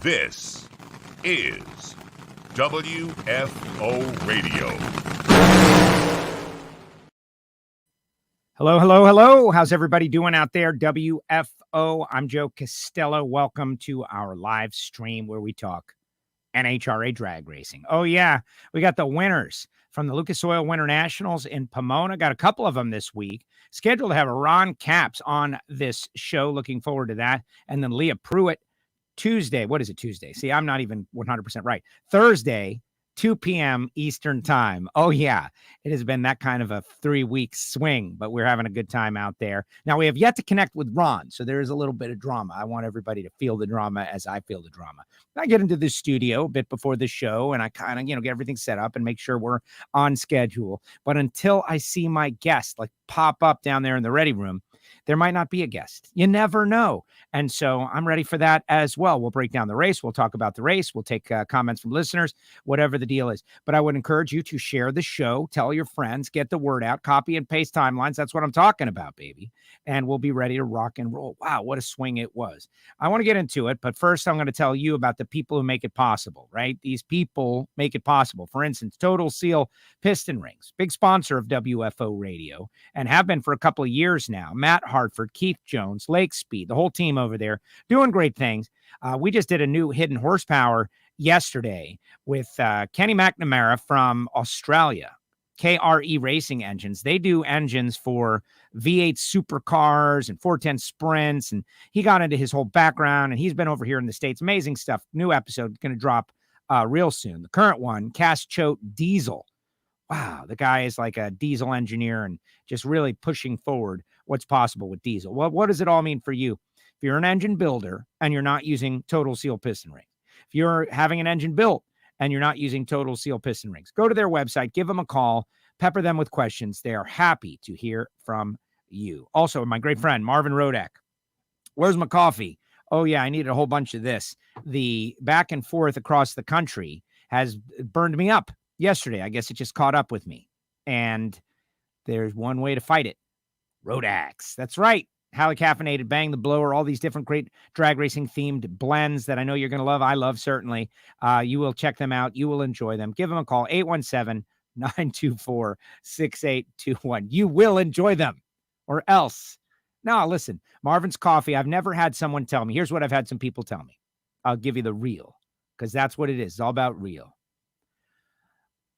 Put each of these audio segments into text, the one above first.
This is WFO Radio. Hello, hello, hello. How's everybody doing out there? WFO. I'm Joe Castello. Welcome to our live stream where we talk NHRA drag racing. Oh, yeah. We got the winners from the Lucas Oil Winternationals in Pomona. Got a couple of them this week. Scheduled to have Ron Capps on this show. Looking forward to that. And then Leah Pruitt Tuesday. What is it, Tuesday? See, I'm not even 100% right. Thursday, 2 p.m. Eastern time. Oh, yeah. It has been that kind of a 3-week swing, but we're having a good time out there. Now, we have yet to connect with Ron, so there is a little bit of drama. I want everybody to feel the drama as I feel the drama. I get into the studio a bit before the show, and I kind of, get everything set up and make sure we're on schedule. But until I see my guest, pop up down there in the ready room, there might not be a guest. You never know. And so I'm ready for that as well. We'll break down the race. We'll talk about the race. We'll take comments from listeners, whatever the deal is. But I would encourage you to share the show, tell your friends, get the word out, copy and paste timelines. That's what I'm talking about, baby. And we'll be ready to rock and roll. Wow, what a swing it was. I want to get into it, but first I'm going to tell you about the people who make it possible, right? These people make it possible. For instance, Total Seal Piston Rings, big sponsor of WFO Radio, and have been for a couple of years now. Matt Hartford, Keith Jones, Lake Speed, the whole team over there doing great things. We just did a new hidden horsepower yesterday with Kenny McNamara from Australia, KRE Racing Engines. They do engines for V8 supercars and 410 Sprints, and he got into his whole background, and he's been over here in the States. Amazing stuff. New episode going to drop real soon. The current one, Cast Choate Diesel. Wow, the guy is like a diesel engineer and just really pushing forward what's possible with diesel. Well, what does it all mean for you? If you're an engine builder and you're not using Total Seal piston rings, if you're having an engine built and you're not using Total Seal piston rings, go to their website, give them a call, pepper them with questions. They are happy to hear from you. Also, my great friend, Marvin Rodak. Where's my coffee? Oh, yeah, I needed a whole bunch of this. The back and forth across the country has burned me up yesterday. I guess it just caught up with me. And there's one way to fight it. Rodax. That's right. Highly caffeinated, Bang the Blower, all these different great drag racing themed blends that I know you're going to love. I love, certainly. You will check them out. You will enjoy them. Give them a call, 817-924-6821. You will enjoy them, or else. Now, listen, Marvin's Coffee, I've never had someone tell me. Here's what I've had some people tell me. I'll give you the real, because that's what it is. It's all about real.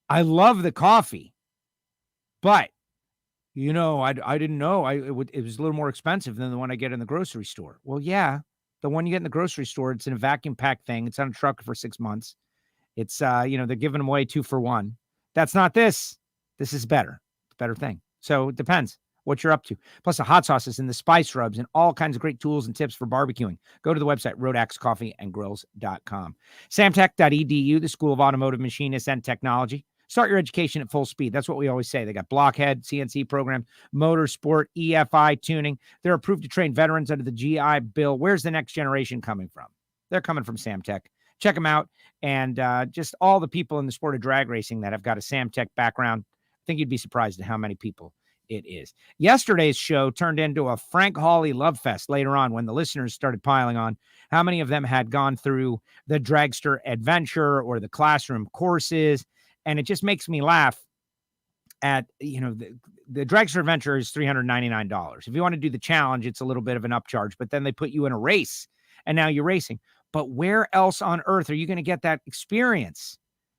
I love the coffee, but I didn't know it was a little more expensive than the one I get in the grocery store. Well, yeah, the one you get in the grocery store, it's in a vacuum packed thing. It's on a truck for 6 months. It's, they're giving them away 2 for 1. That's not this. This is better. It's a better thing. So it depends what you're up to. Plus the hot sauces and the spice rubs and all kinds of great tools and tips for barbecuing. Go to the website, rodaxcoffeeandgrills.com. Samtech.edu, the School of Automotive Machinists and Technology. Start your education at full speed. That's what we always say. They got blockhead, CNC programs, motorsport, EFI tuning. They're approved to train veterans under the GI Bill. Where's the next generation coming from? They're coming from Samtech. Check them out. And just all the people in the sport of drag racing that have got a Samtech background, I think you'd be surprised at how many people it is. Yesterday's show turned into a Frank Hawley love fest later on when the listeners started piling on. How many of them had gone through the Dragster Adventure or the classroom courses? And it just makes me laugh at, the Dragster Adventure is $399. If you want to do the challenge, it's a little bit of an upcharge, but then they put you in a race and now you're racing. But where else on earth are you going to get that experience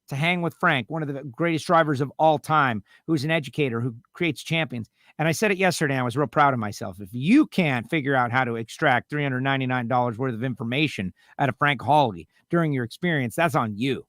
to hang with Frank, one of the greatest drivers of all time, who's an educator, who creates champions? And I said it yesterday, and I was real proud of myself. If you can't figure out how to extract $399 worth of information out of Frank Hawley during your experience, that's on you,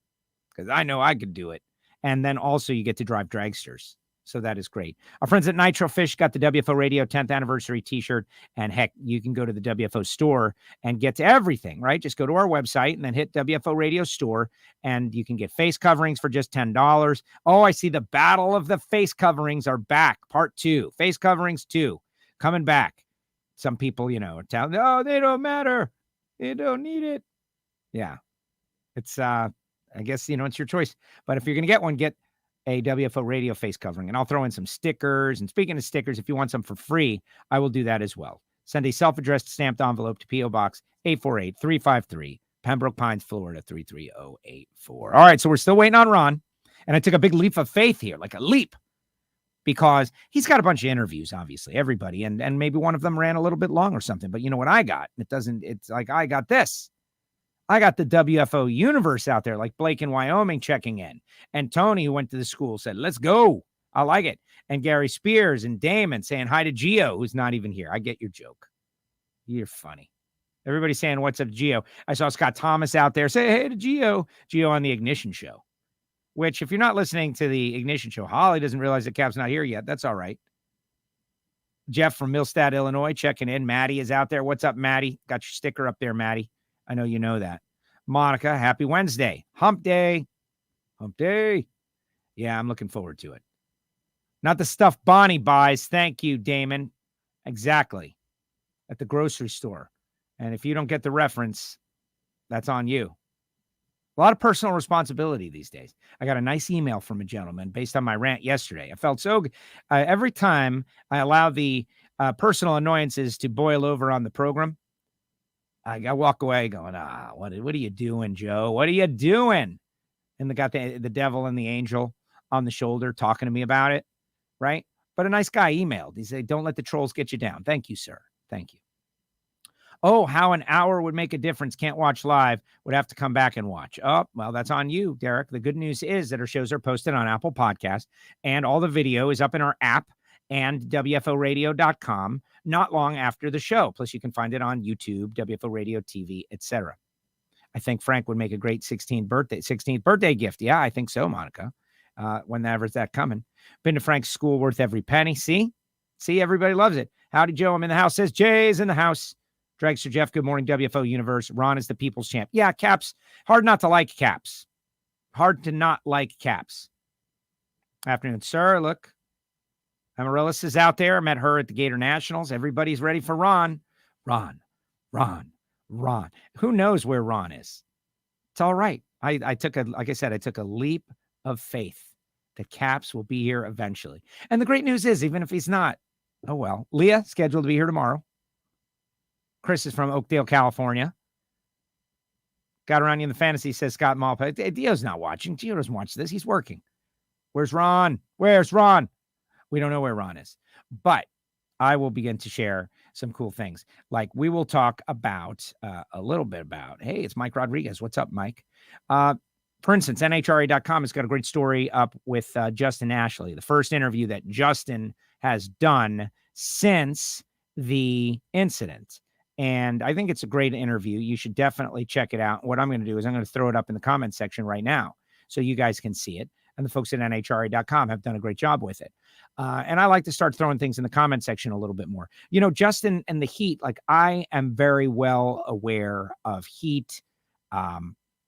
because I know I could do it. And then also you get to drive dragsters. So that is great. Our friends at Nitro Fish got the WFO Radio 10th anniversary t-shirt. And heck, you can go to the WFO store and get to everything, right? Just go to our website and then hit WFO Radio store and you can get face coverings for just $10. Oh, I see the Battle of the Face Coverings are back. Part 2. Face Coverings 2. Coming back. Some people, are telling, oh, they don't matter. They don't need it. Yeah. It's, I guess, it's your choice. But if you're going to get one, get a WFO Radio face covering. And I'll throw in some stickers. And speaking of stickers, if you want some for free, I will do that as well. Send a self-addressed stamped envelope to P.O. Box 848-353, Pembroke Pines, Florida, 33084. All right, so we're still waiting on Ron. And I took a big leap of faith here, like a leap, because he's got a bunch of interviews, obviously, everybody. And maybe one of them ran a little bit long or something. But you know what I got? It's like I got this. I got the WFO universe out there, like Blake in Wyoming checking in. And Tony, who went to the school, said, let's go. I like it. And Gary Spears and Damon saying hi to Gio, who's not even here. I get your joke. You're funny. Everybody's saying, what's up, Gio? I saw Scott Thomas out there say, hey to Gio. Gio on the Ignition Show, which if you're not listening to the Ignition Show, Holly doesn't realize that Cap's not here yet. That's all right. Jeff from Millstadt, Illinois, checking in. Maddie is out there. What's up, Maddie? Got your sticker up there, Maddie. I know you know that. Monica, happy Wednesday. Hump day. Hump day. Yeah, I'm looking forward to it. Not the stuff Bonnie buys. Thank you, Damon. Exactly. At the grocery store. And if you don't get the reference, that's on you. A lot of personal responsibility these days. I got a nice email from a gentleman based on my rant yesterday. I felt so good. Every time I allow the personal annoyances to boil over on the program, I walk away going, what are you doing, Joe? What are you doing? And they got the devil and the angel on the shoulder talking to me about it, right? But a nice guy emailed. He said, don't let the trolls get you down. Thank you, sir. Thank you. Oh, how an hour would make a difference. Can't watch live. Would have to come back and watch. Oh, well, that's on you, Derek. The good news is that our shows are posted on Apple Podcasts, and all the video is up in our app and WFOradio.com not long after the show. Plus, you can find it on YouTube, WFO Radio TV, etc. I think Frank would make a great 16th birthday gift. Yeah, I think so, Monica. Whenever's that coming. Been to Frank's school, worth every penny. See, everybody loves it. Howdy, Joe. I'm in the house. Says Jay's in the house. Dragster Jeff, good morning, WFO Universe. Ron is the people's champ. Yeah, Caps. Hard not to like Caps. Hard to not like Caps. Afternoon, sir. Look, Amaryllis is out there. I met her at the Gator Nationals. Everybody's ready for Ron. Ron. Who knows where Ron is? It's all right. I took a leap of faith. The Caps will be here eventually. And the great news is, even if he's not, oh well. Leah, scheduled to be here tomorrow. Chris is from Oakdale, California. Got around you in the fantasy, says Scott Malpa. Dio's not watching. Gio doesn't watch this. He's working. Where's Ron? Where's Ron? We don't know where Ron is. But I will begin to share some cool things. Like we will talk about a little bit about, hey, it's Mike Rodriguez. What's up, Mike? For instance, NHRA.com has got a great story up with Justin Ashley, the first interview that Justin has done since the incident. And I think it's a great interview. You should definitely check it out. What I'm going to do is I'm going to throw it up in the comment section right now so you guys can see it. And the folks at NHRA.com have done a great job with it. And I like to start throwing things in the comment section a little bit more. You know, Justin and the heat, like I am very well aware of heat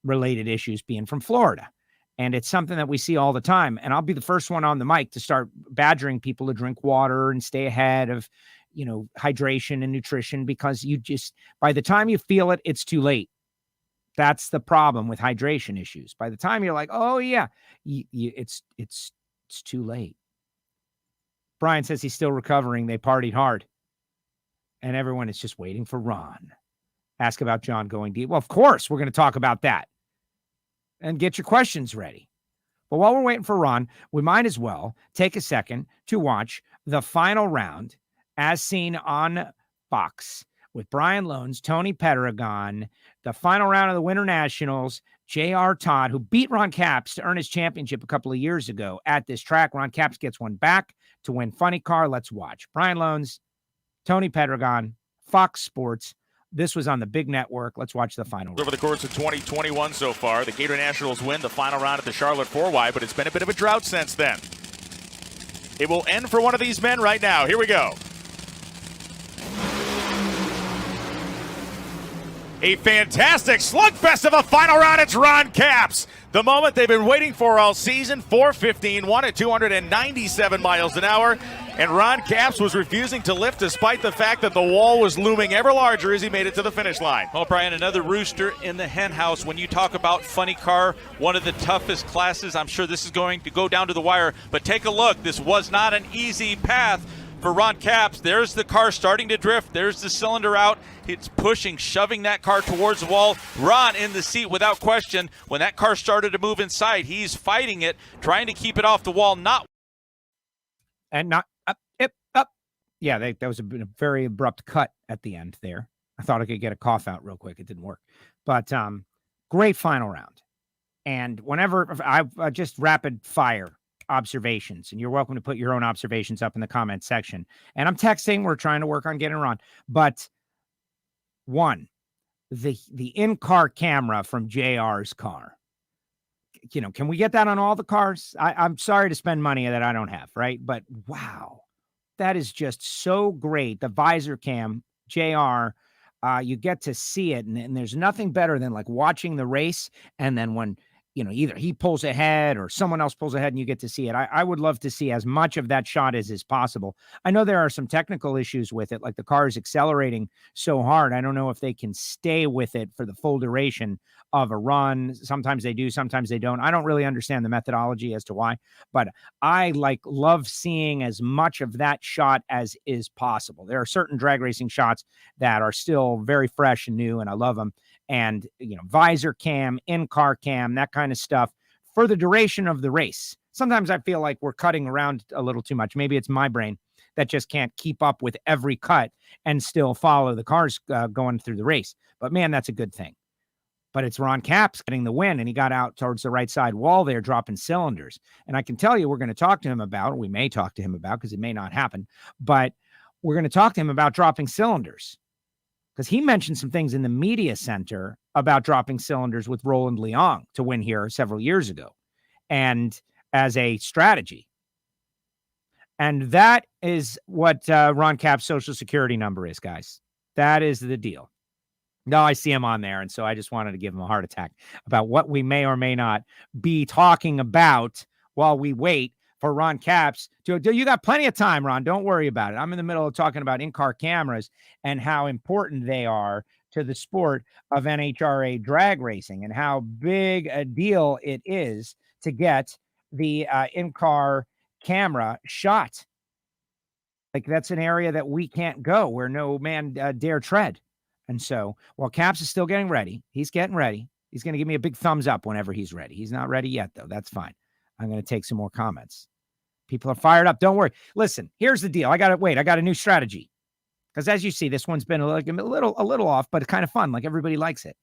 related issues being from Florida. And it's something that we see all the time. And I'll be the first one on the mic to start badgering people to drink water and stay ahead of, you know, hydration and nutrition, because you just, by the time you feel it, it's too late. That's the problem with hydration issues. By the time you're like, oh yeah, it's too late. Brian says he's still recovering. They partied hard. And everyone is just waiting for Ron. Ask about John going deep. Well, of course, we're going to talk about that. And get your questions ready. But while we're waiting for Ron, we might as well take a second to watch the final round as seen on Fox with Brian Loans, Tony Pedregon, the final round of the Winternationals, J.R. Todd, who beat Ron Capps to earn his championship a couple of years ago at this track. Ron Capps gets one back to win Funny Car. Let's watch. Brian Loans, Tony Pedregon, Fox Sports. This was on the big network. Let's watch the final round. Over the course of 2021 so far, the Gator Nationals win the final round at the Charlotte 4Y, but it's been a bit of a drought since then. It will end for one of these men right now. Here we go. A fantastic slugfest of a final round. It's Ron Capps. The moment they've been waiting for all season. 4:15, won at 297 miles an hour. And Ron Capps was refusing to lift despite the fact that the wall was looming ever larger as he made it to the finish line. Well, Brian, another rooster in the hen house. When you talk about Funny Car, one of the toughest classes, I'm sure this is going to go down to the wire. But take a look. This was not an easy path for Ron Capps, there's the car starting to drift. There's the cylinder out. It's pushing, shoving that car towards the wall. Ron in the seat without question. When that car started to move inside, he's fighting it, trying to keep it off the wall, not up. Yeah, that was a very abrupt cut at the end there. I thought I could get a cough out real quick. It didn't work. But great final round. And whenever I just rapid fire observations, and you're welcome to put your own observations up in the comment section. And I'm texting. We're trying to work on getting Ron. But one, the in-car camera from JR's car. You know, can we get that on all the cars? I'm sorry to spend money that I don't have, right? But wow, that is just so great. The visor cam, JR, you get to see it. And there's nothing better than like watching the race. And then when, you know, either he pulls ahead or someone else pulls ahead and you get to see it. I would love to see as much of that shot as is possible. I know there are some technical issues with it, like the car is accelerating so hard. I don't know if they can stay with it for the full duration of a run. Sometimes they do, sometimes they don't. I don't really understand the methodology as to why, but I love seeing as much of that shot as is possible. There are certain drag racing shots that are still very fresh and new, and I love them. And, you know, visor cam, in-car cam, that kind of stuff for the duration of the race. Sometimes I feel like we're cutting around a little too much. Maybe it's my brain that just can't keep up with every cut and still follow the cars going through the race. But, man, that's a good thing. But it's Ron Capps getting the win, and he got out towards the right side wall there, dropping cylinders. And I can tell you we're going to talk to him about, or we may talk to him about, because it may not happen, but we're going to talk to him about dropping cylinders. Because he mentioned some things in the media center about dropping cylinders with Roland Leong to win here several years ago, and as a strategy. And that is what Ron Capps' social security number is, guys. That is the deal. No, I see him on there, and so I just wanted to give him a heart attack about what we may or may not be talking about while we wait for Ron Capps. You got plenty of time, Ron. Don't worry about it. I'm in the middle of talking about in-car cameras and how important they are to the sport of NHRA drag racing and how big a deal it is to get the in-car camera shot. Like, that's an area that we can't go, where no man dare tread. And so while Capps is still getting ready, he's getting ready. He's going to give me a big thumbs up whenever he's ready. He's not ready yet, though. That's fine. I'm going to take some more comments. People are fired up. Don't worry. Listen, here's the deal. I got a new strategy. Because as you see, this one's been a little off, but kind of fun. Like, everybody likes it.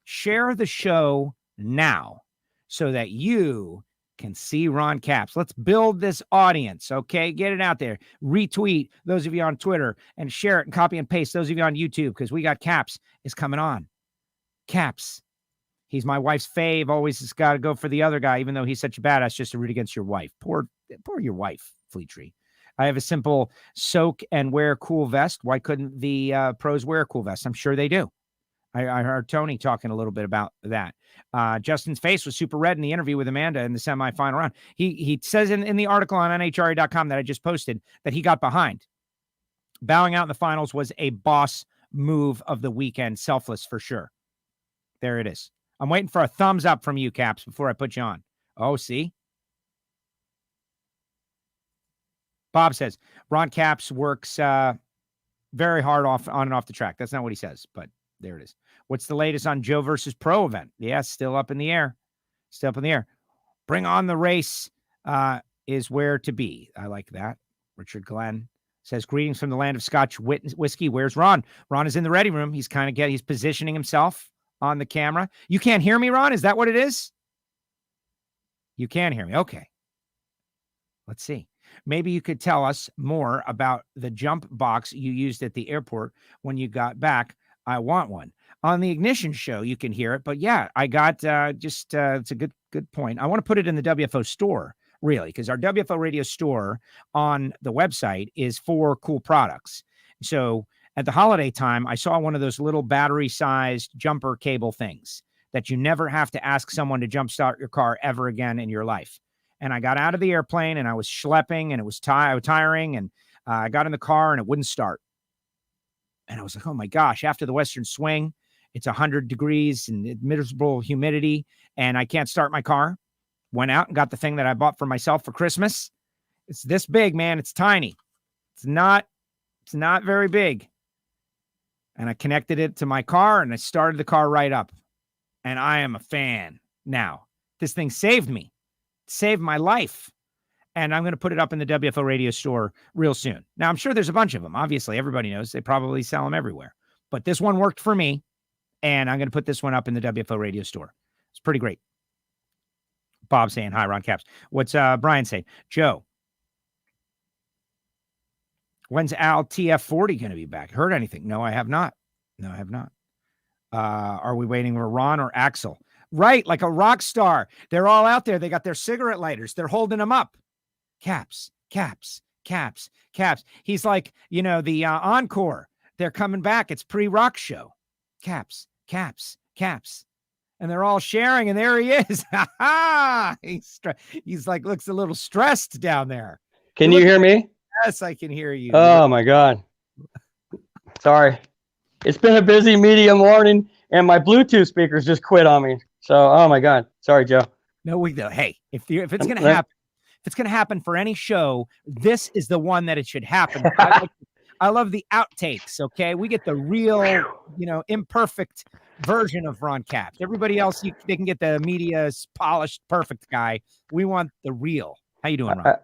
Share the show now so that you can see Ron Capps. Let's build this audience, okay? Get it out there. Retweet those of you on Twitter and share it and copy and paste those of you on YouTube, because we got Capps is coming on. Capps. He's my wife's fave. Always has got to go for the other guy, even though he's such a badass, just to root against your wife. Poor your wife, Fleetree. I have a simple soak and wear cool vest. Why couldn't the pros wear a cool vest? I'm sure they do. I heard Tony talking a little bit about that. Justin's face was super red in the interview with Amanda in the semifinal round. He says in the article on NHRA.com that I just posted that he got behind. Bowing out in the finals was a boss move of the weekend. Selfless for sure. There it is. I'm waiting for a thumbs up from you, Capps, before I put you on. Oh, see? Bob says, Ron Capps works very hard on and off the track. That's not what he says, but there it is. What's the latest on Joe versus Pro event? Yeah, still up in the air. Still up in the air. Bring on the race is where to be. I like that. Richard Glenn says, greetings from the land of Scotch whiskey. Where's Ron? Ron is in the ready room. He's he's positioning himself on the camera. You can't hear me, Ron? Is that what it is? You can hear me. Okay. Let's see. Maybe you could tell us more about the jump box you used at the airport when you got back. I want one. On the Ignition show, you can hear it. But yeah, I got it's a good point. I want to put it in the WFO store, really, because our WFO radio store on the website is for cool products. So at the holiday time, I saw one of those little battery-sized jumper cable things that you never have to ask someone to jumpstart your car ever again in your life. And I got out of the airplane and I was schlepping and it was tiring, and I got in the car and it wouldn't start. And I was like, oh my gosh, after the Western swing, it's 100 degrees and miserable humidity and I can't start my car. Went out and got the thing that I bought for myself for Christmas. It's this big, man. It's tiny. It's not very big. And I connected it to my car and I started the car right up. And I am a fan now. This thing saved me, saved my life. And I'm going to put it up in the WFO radio store real soon. Now, I'm sure there's a bunch of them. Obviously, everybody knows they probably sell them everywhere. But this one worked for me. And I'm going to put this one up in the WFO radio store. It's pretty great. Bob saying, hi, Ron Caps. What's Brian saying? Joe, when's Al TF40 going to be back? Heard anything? No, I have not. Are we waiting for Ron or Axel? Right, like a rock star. They're all out there. They got their cigarette lighters. They're holding them up. Caps. He's like, the encore. They're coming back. It's pre-rock show. Caps. And they're all sharing, and there he is. He's like, looks a little stressed down there. Can you hear me? Yes, I can hear you. Oh, my God. Sorry. It's been a busy media morning, and my Bluetooth speakers just quit on me. So, oh, my God. Sorry, Joe. No, hey, if it's going to happen, if it's going to happen for any show, this is the one that it should happen. I love the outtakes, okay? We get the real, imperfect version of Ron Caps. Everybody else, they can get the media's polished, perfect guy. We want the real. How you doing, Ron?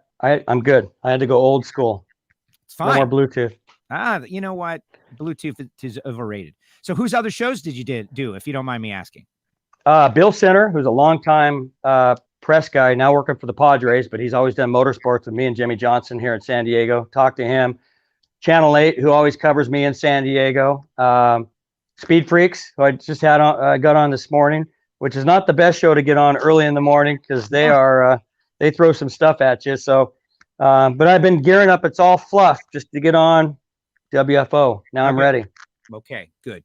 I'm good. I had to go old school. It's fine. No more Bluetooth. You know what? Bluetooth is overrated. So whose other shows did you do, if you don't mind me asking? Bill Center, who's a longtime press guy, now working for the Padres, but he's always done motorsports with me and Jimmy Johnson here in San Diego. Talk to him. Channel 8, who always covers me in San Diego. Speed Freaks, who I just got on this morning, which is not the best show to get on early in the morning because they throw some stuff at you. So, but I've been gearing up. It's all fluff just to get on WFO. Now I'm ready. Okay, good.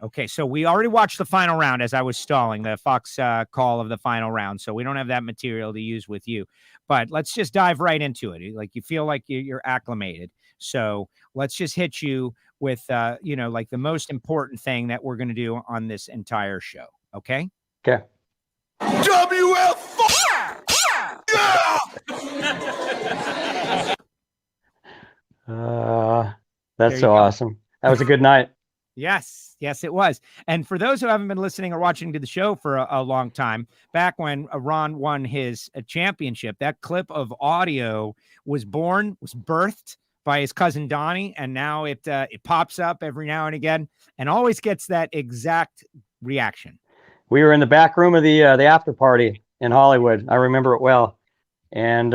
Okay, so we already watched the final round as I was stalling the Fox call of the final round. So we don't have that material to use with you, but let's just dive right into it. Like you feel like you're acclimated. So let's just hit you with, like the most important thing that we're going to do on this entire show. Okay. Okay. WFO! That's so awesome. That was a good night. Yes, it was. And for those who haven't been listening or watching to the show for a long time, back when Ron won his championship, that clip of audio was birthed by his cousin Donnie, and now it pops up every now and again and always gets that exact reaction. We were in the back room of the after party in Hollywood. I remember it well. And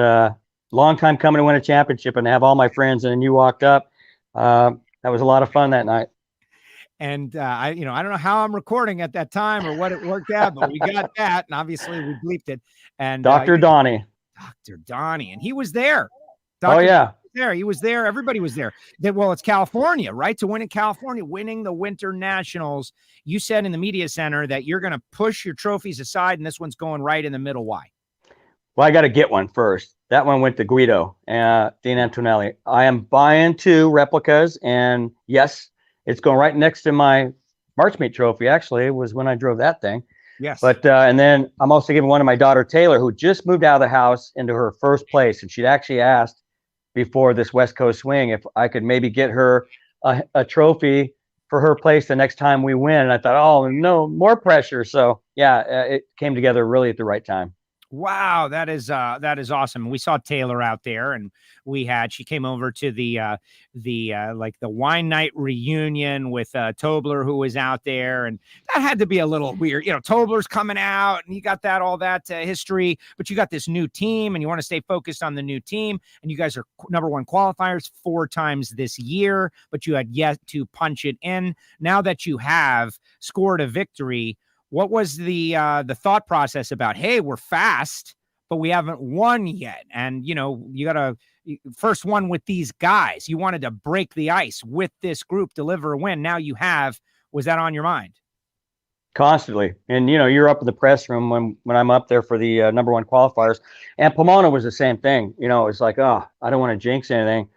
long time coming to win a championship and to have all my friends, and then you walked up. That was a lot of fun that night. And I don't know how I'm recording at that time or what it worked out, but we got that, and obviously we bleeped it. And Dr. Donnie, and he was there. He was there. Everybody was there. It's California, right? To win in California, winning the Winternationals. You said in the media center that you're going to push your trophies aside, and this one's going right in the middle. Why? Well, I got to get one first. That one went to Guido, Dean Antonelli. I am buying 2 replicas, and yes, it's going right next to my March Meet trophy. Actually, it was when I drove that thing. Yes. But and then I'm also giving one to my daughter Taylor, who just moved out of the house into her first place, and she'd actually asked before this West Coast swing if I could maybe get her a trophy for her place the next time we win. And I thought, oh no, more pressure. So yeah, it came together really at the right time. Wow, that is awesome. We saw Taylor out there, and she came over to the wine night reunion with Tobler, who was out there, and that had to be a little weird. Tobler's coming out, and you got all that history, but you got this new team, and you want to stay focused on the new team, and you guys are number 1 qualifiers 4 times this year, but you had yet to punch it in. Now that you have scored a victory, what was the thought process about, hey, we're fast, but we haven't won yet? And, you got to first one with these guys. You wanted to break the ice with this group, deliver a win. Now you have. Was that on your mind? Constantly. And, you're up in the press room when I'm up there for the number 1 qualifiers. And Pomona was the same thing. It's like, oh, I don't want to jinx anything.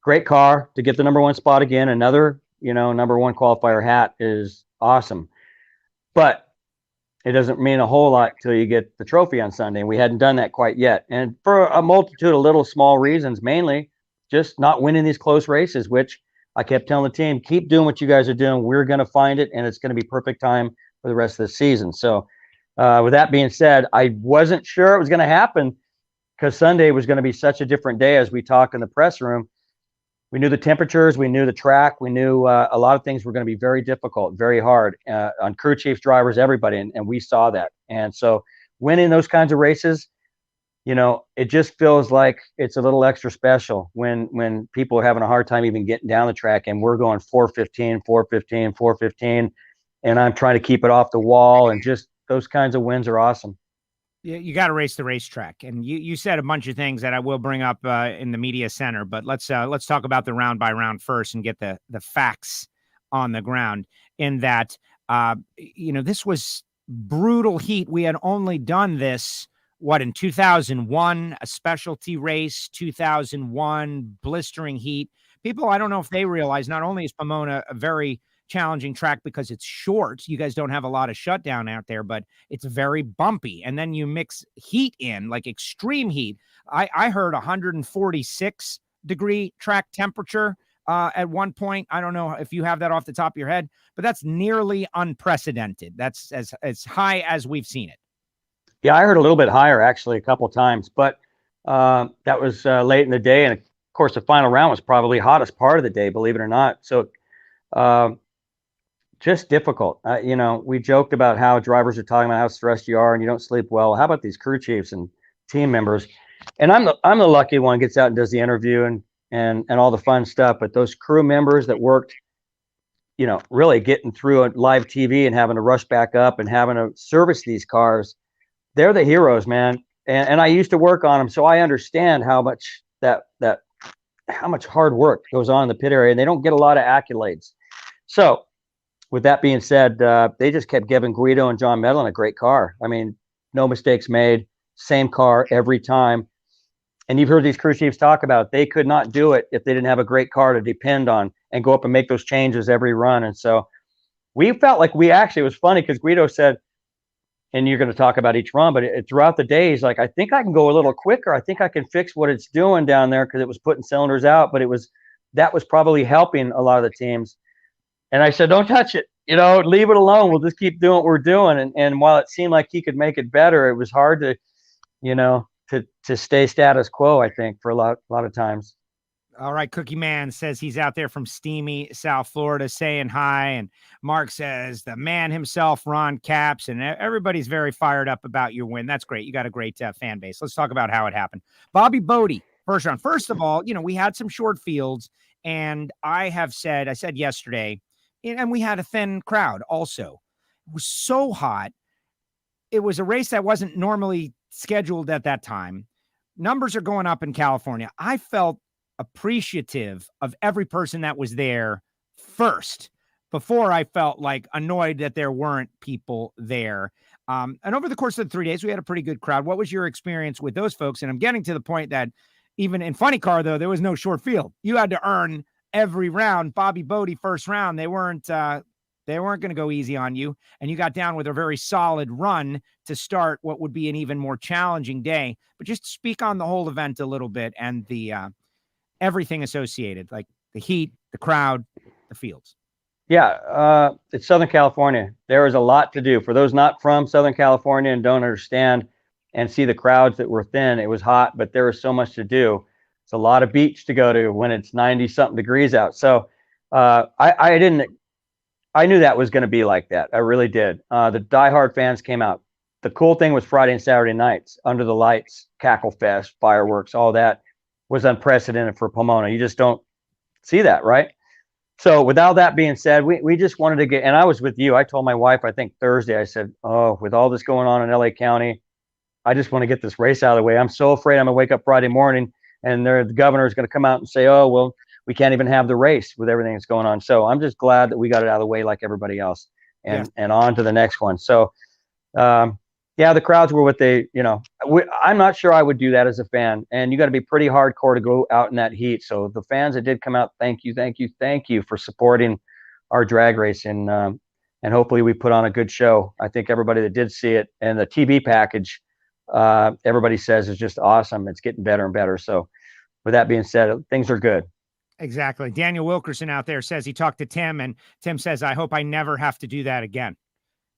Great car to get the number 1 spot again. Another, number 1 qualifier hat is awesome. But it doesn't mean a whole lot till you get the trophy on Sunday. And we hadn't done that quite yet. And for a multitude of little small reasons, mainly just not winning these close races, which I kept telling the team, keep doing what you guys are doing. We're going to find it, and it's going to be perfect time for the rest of the season. So with that being said, I wasn't sure it was going to happen because Sunday was going to be such a different day. As we talked in the press room, we knew the temperatures, we knew the track, we knew a lot of things were going to be very difficult, very hard on crew chiefs, drivers, everybody, and we saw that. And so winning those kinds of races, you know, it just feels like it's a little extra special when people are having a hard time even getting down the track, and we're going 415, 415, 415, and I'm trying to keep it off the wall, and just those kinds of wins are awesome. You got to race the racetrack, and you said a bunch of things that I will bring up in the media center. But let's talk about the round by round first and get the facts on the ground. In that, you know, this was brutal heat. We had only done this in 2001, a specialty race, 2001 blistering heat. People, I don't know if they realize, not only is Pomona a very challenging track because it's short, you guys don't have a lot of shutdown out there, but it's very bumpy. And then you mix heat in, like extreme heat. I heard 146 degree track temperature at one point. I don't know if you have that off the top of your head, but that's nearly unprecedented. That's as high as we've seen it. Yeah, I heard a little bit higher actually a couple of times, but that was late in the day, and of course the final round was probably hottest part of the day, believe it or not. So just difficult. You know, we joked about how drivers are talking about how stressed you are and you don't sleep well. How about these crew chiefs and team members? And I'm the lucky one, gets out and does the interview and all the fun stuff. But those crew members that worked, you know, really getting through a live TV and having to rush back up and having to service these cars, they're the heroes, man. And I used to work on them, so I understand how much how much hard work goes on in the pit area, and they don't get a lot of accolades. So with that being said, they just kept giving Guido and John Medlin a great car. I mean, no mistakes made, same car every time. And you've heard these crew chiefs talk about it. They could not do it if they didn't have a great car to depend on and go up and make those changes every run. And so we felt like it was funny because Guido said, and you're going to talk about each run, but throughout the day, he's like, I think I can go a little quicker. I think I can fix what it's doing down there because it was putting cylinders out, but that was probably helping a lot of the teams. And I said, don't touch it, you know, leave it alone. We'll just keep doing what we're doing. And while it seemed like he could make it better, it was hard to, you know, to stay status quo, I think, for a lot of times. All right. Cookie Man says he's out there from steamy South Florida saying hi. And Mark says the man himself, Ron Capps, and everybody's very fired up about your win. That's great. You got a great fan base. Let's talk about how it happened. Bobby Bodie, first round. First of all, you know, we had some short fields, and I said yesterday, and we had a thin crowd also. It was so hot. It was a race that wasn't normally scheduled at that time. Numbers are going up in California. I felt appreciative of every person that was there first, before I felt like annoyed that there weren't people there. And over the course of the 3 days, we had a pretty good crowd. What was your experience with those folks? And I'm getting to the point that even in Funny Car, though, there was no short field. You had to earn every round. Bobby Bodie, first round, they weren't going to go easy on you. And you got down with a very solid run to start what would be an even more challenging day. But just speak on the whole event a little bit and the everything associated, like the heat, the crowd, the fields. Yeah, it's Southern California. There is a lot to do. For those not from Southern California and don't understand and see the crowds that were thin, it was hot, but there was so much to do. It's a lot of beach to go to when it's 90-something degrees out. So I knew that was going to be like that. I really did. The diehard fans came out. The cool thing was Friday and Saturday nights, under the lights, cackle fest, fireworks, all that was unprecedented for Pomona. You just don't see that, right? So without that being said, we just wanted to get, and I was with you. I told my wife, I think Thursday, I said, oh, with all this going on in LA County, I just want to get this race out of the way. I'm so afraid I'm going to wake up Friday morning and the governor is going to come out and say, oh, well, we can't even have the race with everything that's going on. So I'm just glad that we got it out of the way like everybody else and on to the next one. So, yeah, the crowds were what they, you know, I'm not sure I would do that as a fan. And you got to be pretty hardcore to go out in that heat. So the fans that did come out, thank you for supporting our drag race. And hopefully we put on a good show. I think everybody that did see it and the TV package, everybody says is just awesome. It's getting better and better. So with that being said, things are good. Exactly. Daniel Wilkerson out there says he talked to Tim, and Tim says, I hope I never have to do that again.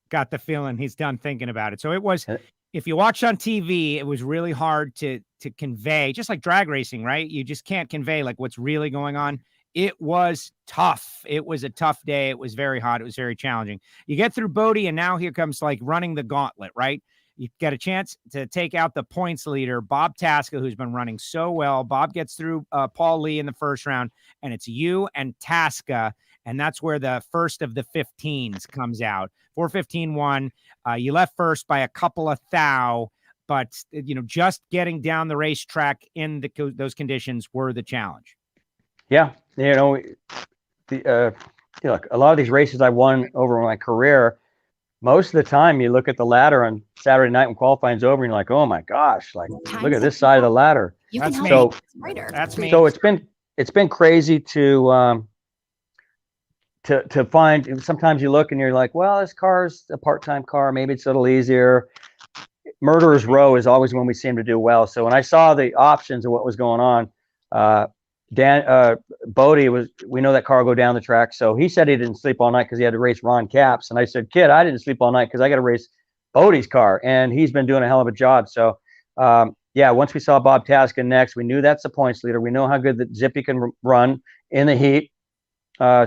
Got the feeling he's done thinking about it. So it was, if you watch on TV, it was really hard to convey, just like drag racing, right? You just can't convey like what's really going on. It was tough. It was a tough day. It was very hot. It was very challenging. You get through Bodie, and now here comes like running the gauntlet, right? You get a chance to take out the points leader, Bob Tasca, who's been running so well. Bob gets through Paul Lee in the first round, and it's you and Tasca, and that's where the first of the 15s comes out. 4:15.1. You left first by a couple of thou, but just getting down the racetrack in those conditions were the challenge. Yeah, a lot of these races I won over my career. Most of the time, you look at the ladder on Saturday night when qualifying's over, and you're like, "Oh my gosh! Like, look at this side of the ladder." That's me. That's me. So it's been crazy to find. Sometimes you look and you're like, "Well, this car's a part-time car. Maybe it's a little easier." Murderer's Row is always when we seem to do well. So when I saw the options of what was going on, Bodie we know that car will go down the track. So he said he didn't sleep all night because he had to race Ron Capps. And I said, kid, I didn't sleep all night because I got to race Bodie's car. And he's been doing a hell of a job. So, once we saw Bob Tasca next, we knew that's the points leader. We know how good that Zippy can run in the heat. I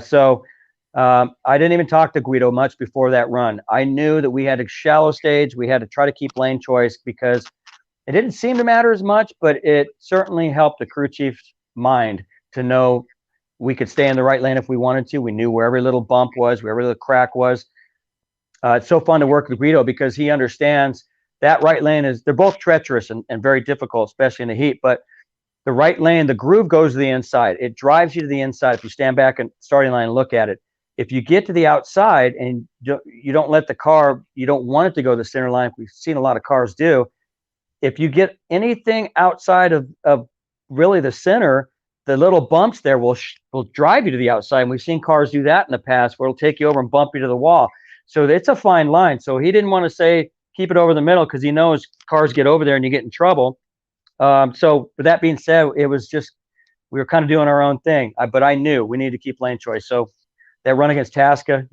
didn't even talk to Guido much before that run. I knew that we had a shallow stage. We had to try to keep lane choice because it didn't seem to matter as much, but it certainly helped the crew chief's mind to know we could stay in the right lane if we wanted to. We knew where every little bump was, where every little crack was. It's so fun to work with Guido because he understands that right lane they're both treacherous and very difficult, especially in the heat. But the right lane, the groove goes to the inside. It drives you to the inside. If you stand back and starting line and look at it, if you get to the outside and you don't let the car, you don't want it to go to the center line. We've seen a lot of cars do. If you get anything outside of really the center, the little bumps there will drive you to the outside. And we've seen cars do that in the past where it'll take you over and bump you to the wall. So it's a fine line. So he didn't want to say keep it over the middle because he knows cars get over there and you get in trouble. So with that being said, it was just we were kind of doing our own thing. But I knew we needed to keep lane choice. So that run against Tasca,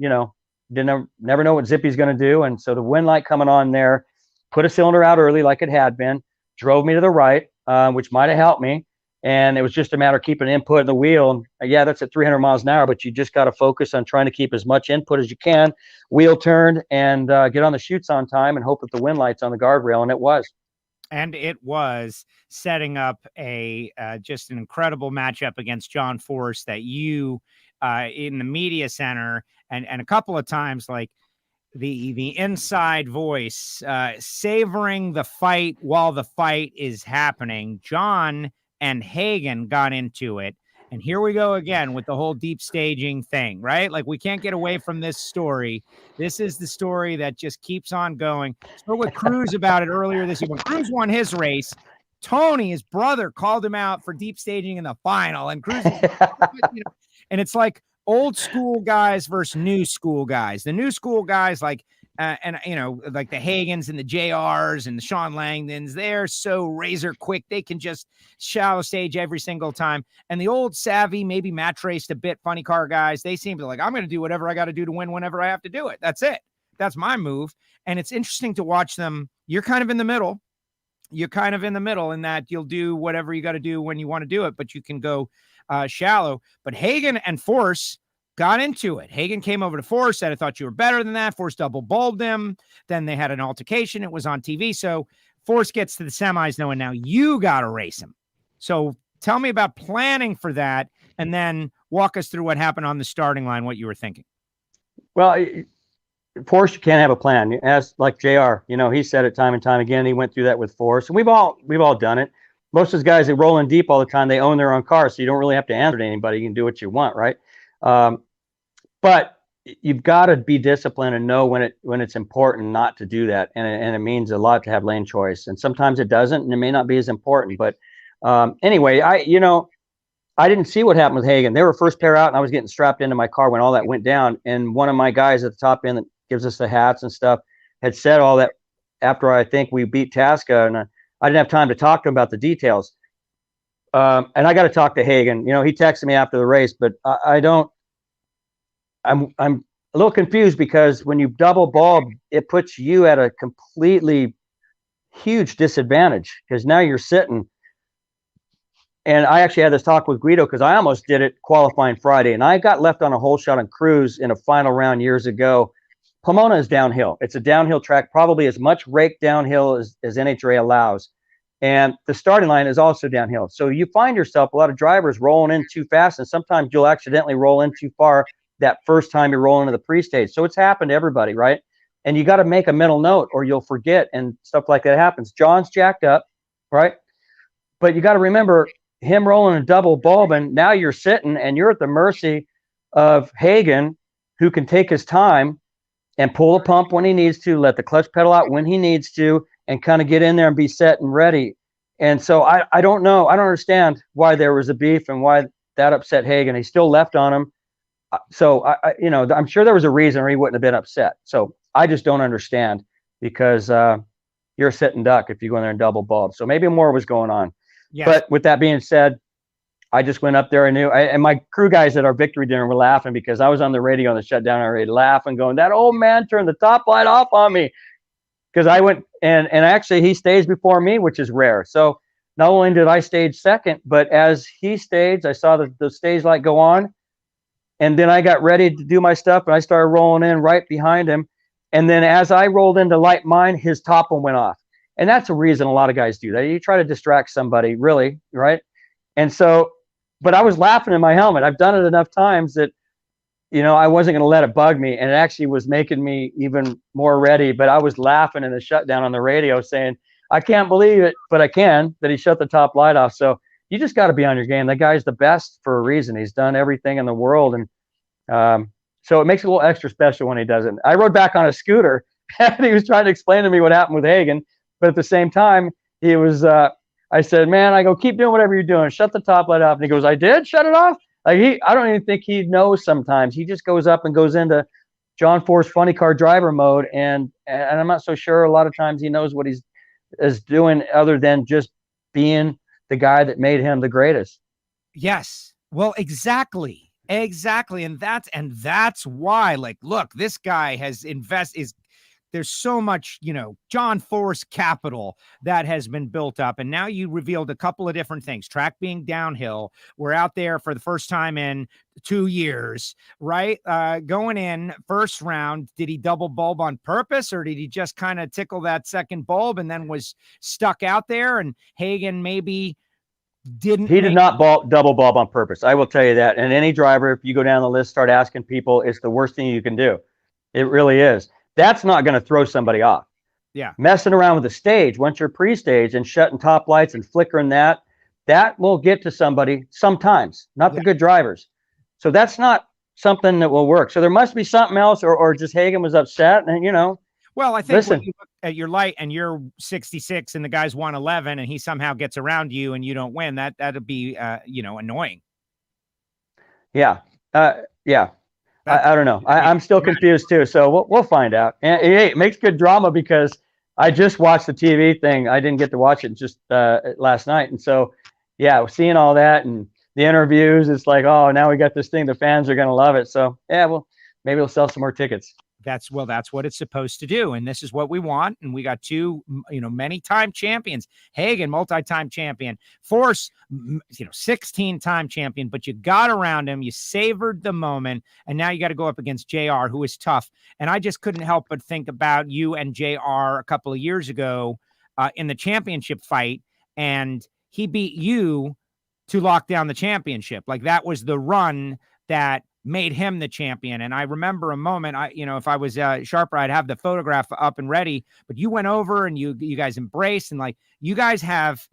never know what Zippy's going to do. And so the wind light coming on there, put a cylinder out early like it had been, drove me to the right, which might have helped me. And it was just a matter of keeping input in the wheel. And yeah, that's at 300 miles an hour, but you just got to focus on trying to keep as much input as you can, wheel turned, and get on the chutes on time and hope that the wind light's on the guardrail. And it was. And it was setting up just an incredible matchup against John Force that you in the media center and a couple of times, like the inside voice savoring the fight while the fight is happening. John and Hagan got into it. And here we go again with the whole deep staging thing, right? Like we can't get away from this story. This is the story that just keeps on going. Spoke with Cruz about it earlier this year. When Cruz won his race, Tony, his brother, called him out for deep staging in the final. And Cruz, and it's like old school guys versus new school guys. The new school guys, like, like the Hagans and the JRs and the Sean Langdons, they're so razor quick. They can just shallow stage every single time. And the old savvy, maybe match raced a bit funny car guys, they seem to like, I'm going to do whatever I got to do to win whenever I have to do it. That's it. That's my move. And it's interesting to watch them. You're kind of in the middle. You're kind of in the middle in that you'll do whatever you got to do when you want to do it, but you can go shallow. But Hagan and Force got into it. Hagan came over to Force, said, I thought you were better than that. Force double bulbed him. Then they had an altercation. It was on TV. So Force gets to the semis knowing now you got to race him. So tell me about planning for that and then walk us through what happened on the starting line, what you were thinking. Well, Force, you can't have a plan. As like JR, he said it time and time again. He went through that with Force. And we've all done it. Most of those guys that roll in deep all the time, they own their own car. So you don't really have to answer to anybody. You can do what you want, right? But you've got to be disciplined and know when it's important not to do that. And it means a lot to have lane choice. And sometimes it doesn't, and it may not be as important. But anyway, I didn't see what happened with Hagan. They were first pair out, and I was getting strapped into my car when all that went down. And one of my guys at the top end that gives us the hats and stuff had said all that after I think we beat Tasca, and I didn't have time to talk to him about the details. and I got to talk to Hagen. You know, he texted me after the race, but I'm a little confused because when you double bulb, it puts you at a completely huge disadvantage because now you're sitting. And I actually had this talk with Guido because I almost did it qualifying Friday, and I got left on a hole shot on Cruise in a final round years ago. Pomona is downhill. It's a downhill track, probably as much rake downhill as NHRA allows. And the starting line is also downhill. So you find yourself, a lot of drivers rolling in too fast, and sometimes you'll accidentally roll in too far that first time you roll into the pre-stage. So it's happened to everybody, right? And you got to make a mental note or you'll forget, and stuff like that happens. John's jacked up, right? But you got to remember, him rolling a double bulb, and now you're sitting and you're at the mercy of Hagen, who can take his time and pull the pump when he needs to, let the clutch pedal out when he needs to, and kind of get in there and be set and ready. And so I don't know. I don't understand why there was a beef and why that upset Hagen. He still left on him. So I'm sure there was a reason or he wouldn't have been upset. So I just don't understand because you're a sitting duck if you go in there and double bulb. So maybe more was going on. Yes. But with that being said, I just went up there and my crew guys at our victory dinner were laughing because I was on the radio on the shutdown already, laughing, going, that old man turned the top light off on me. Because I went and actually he staged before me, which is rare. So not only did I stage second, but as he staged, I saw the stage light go on. And then I got ready to do my stuff and I started rolling in right behind him. And then as I rolled in to light mine, his top one went off. And that's a reason a lot of guys do that. You try to distract somebody, really, right? And so, but I was laughing in my helmet. I've done it enough times that, I wasn't going to let it bug me. And it actually was making me even more ready. But I was laughing in the shutdown on the radio saying, I can't believe it, but I can, that he shut the top light off. So you just got to be on your game. That guy's the best for a reason. He's done everything in the world. And so it makes it a little extra special when he does it. I rode back on a scooter and he was trying to explain to me what happened with Hagen. But at the same time, he was, I said, man, I go, keep doing whatever you're doing. Shut the top light off. And he goes, I did shut it off? Like I don't even think he knows sometimes. He just goes up and goes into John Force Funny Car driver mode. And I'm not so sure a lot of times he knows what he's is doing other than just being the guy that made him the greatest. Yes. Well, exactly. And that's why, like, look, this guy has there's so much, John Force capital that has been built up. And now you revealed a couple of different things. Track being downhill. We're out there for the first time in 2 years, right? Going in first round, did he double bulb on purpose or did he just kind of tickle that second bulb and then was stuck out there? And Hagen maybe didn't. He did not double bulb on purpose. I will tell you that. And any driver, if you go down the list, start asking people, it's the worst thing you can do. It really is. That's not going to throw somebody off. Yeah. Messing around with the stage, once you're pre-stage and shutting top lights and flickering that will get to somebody sometimes, not the good drivers. So that's not something that will work. So there must be something else or just Hagen was upset and, Well, I think when you look at your light and you're 66 and the guy's 111 and he somehow gets around you and you don't win, that'd be, annoying. Yeah. Yeah. I don't know. I'm still confused too. So we'll find out. And hey, it makes good drama because I just watched the TV thing. I didn't get to watch it just last night. And so, yeah, seeing all that and the interviews, it's like, oh, now we got this thing. The fans are going to love it. So, yeah, well, maybe we'll sell some more tickets. That's what it's supposed to do. And this is what we want. And we got two, many-time champions. Hagen, multi-time champion. Force, 16-time champion. But you got around him. You savored the moment. And now you got to go up against JR, who is tough. And I just couldn't help but think about you and JR a couple of years ago in the championship fight. And he beat you to lock down the championship. Like that was the run that made him the champion. And I remember a moment, if I was sharper, I'd have the photograph up and ready, but you went over and you guys embraced and like you guys have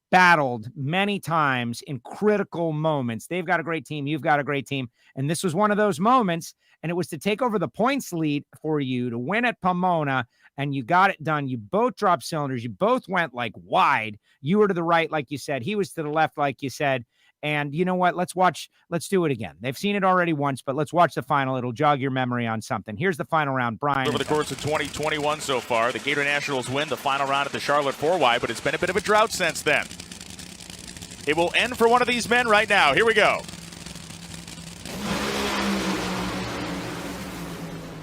battled many times in critical moments. They've got a great team. You've got a great team. And this was one of those moments. And it was to take over the points lead for you to win at Pomona. And you got it done. You both dropped cylinders. You both went like wide. You were to the right, like you said. He was to the left, like you said. And you know what? Let's do it again. They've seen it already once, but let's watch the final. It'll jog your memory on something. Here's the final round, Brian. Over the course of 2021 so far, the Gator Nationals win the final round at the Charlotte 4Y, but it's been a bit of a drought since then. It will end for one of these men right now. Here we go.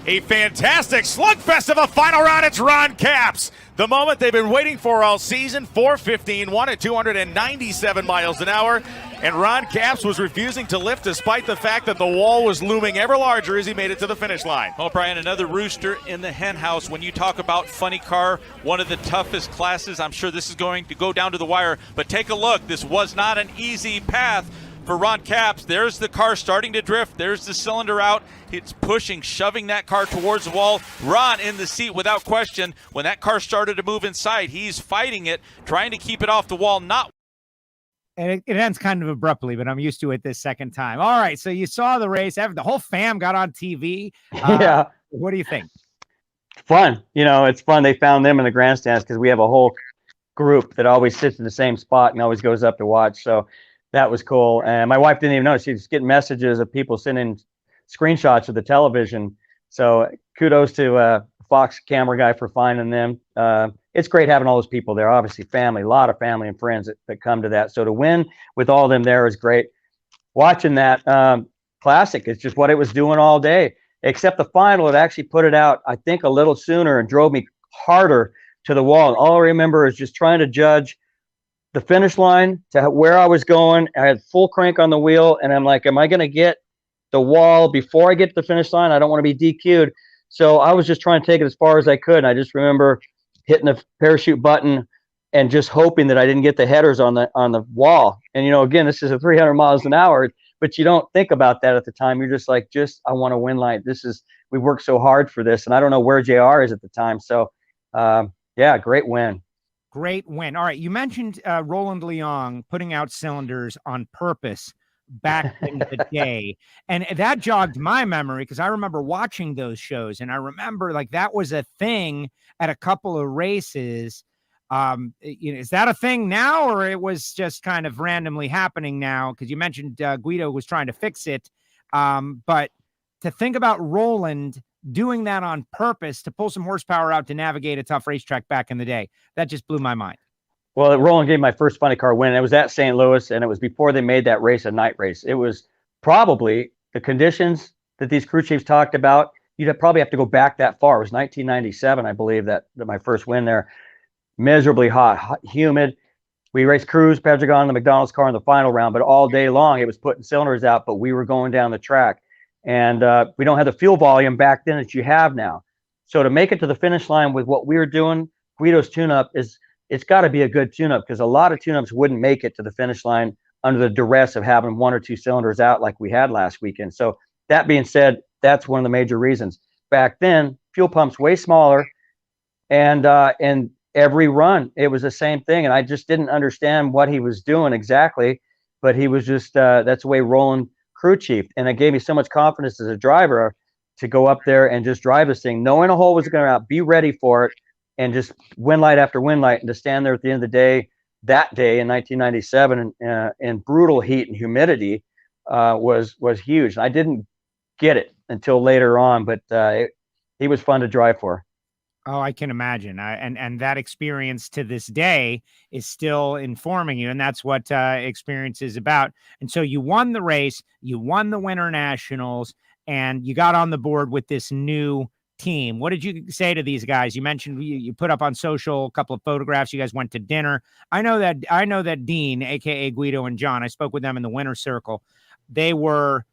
A fantastic slugfest of a final round. It's Ron Capps. The moment they've been waiting for all season. 4:15, won at 297 miles an hour. And Ron Capps was refusing to lift despite the fact that the wall was looming ever larger as he made it to the finish line. Well, Brian, another rooster in the hen house. When you talk about Funny Car, one of the toughest classes, I'm sure this is going to go down to the wire. But take a look. This was not an easy path for Ron Capps. There's the car starting to drift. There's the cylinder out. It's pushing, shoving that car towards the wall. Ron in the seat without question. When that car started to move inside, he's fighting it, trying to keep it off the wall. And it ends kind of abruptly, but I'm used to it this second time. All right, so you saw the race. The whole fam got on TV. Yeah. What do you think? Fun. It's fun. They found them in the grandstands because we have a whole group that always sits in the same spot and always goes up to watch. So that was cool. And my wife didn't even know. She was getting messages of people sending screenshots of the television. So kudos to Fox camera guy for finding them. It's great having all those people there. Obviously, family, a lot of family and friends that come to that. So to win with all of them there is great. Watching that classic is just what it was doing all day. Except the final, it actually put it out, I think, a little sooner and drove me harder to the wall. And all I remember is just trying to judge the finish line to where I was going. I had full crank on the wheel, and I'm like, am I going to get the wall before I get to the finish line? I don't want to be DQ'd. So I was just trying to take it as far as I could. And I just remember hitting the parachute button and just hoping that I didn't get the headers on the wall. And, again, this is a 300 miles an hour, but you don't think about that at the time. You're just like, I want to win light. We worked so hard for this. And I don't know where JR is at the time. So, yeah, great win. Great win. All right. You mentioned Roland Leong putting out cylinders on purpose back in the day. And that jogged my memory because I remember watching those shows. And I remember that was a thing at a couple of races. Is that a thing now, or it was just kind of randomly happening now? Because you mentioned Guido was trying to fix it. But to think about Roland doing that on purpose to pull some horsepower out to navigate a tough racetrack back in the day, that just blew my mind. Well, Roland gave my first Funny Car win. It was at St. Louis, and it was before they made that race a night race. It was probably the conditions that these crew chiefs talked about. You'd probably have to go back that far. It was 1997, I believe, that my first win there. Miserably hot, humid. We raced Cruz, Pedregon, the McDonald's car in the final round, but all day long it was putting cylinders out, but we were going down the track. And we don't have the fuel volume back then that you have now. So to make it to the finish line with what we were doing, Guido's tune-up it's got to be a good tune-up because a lot of tune-ups wouldn't make it to the finish line under the duress of having one or two cylinders out like we had last weekend. So that being said, that's one of the major reasons. Back then, fuel pumps way smaller, and every run it was the same thing, and I just didn't understand what he was doing exactly, but he was just that's the way Roland crew chief, and it gave me so much confidence as a driver to go up there and just drive this thing, knowing a hole was going to out, be ready for it, and just win light after win light, and to stand there at the end of the day, that day in 1997, in brutal heat and humidity, was huge. And I didn't get it until later on, but he was fun to drive for. Oh, I can imagine. And that experience to this day is still informing you. And that's what experience is about. And so you won the race, you won the Winternationals, and you got on the board with this new team. What did you say to these guys? You mentioned you put up on social a couple of photographs. You guys went to dinner. I know that Dean, aka Guido, and John, I spoke with them in the winner circle. They were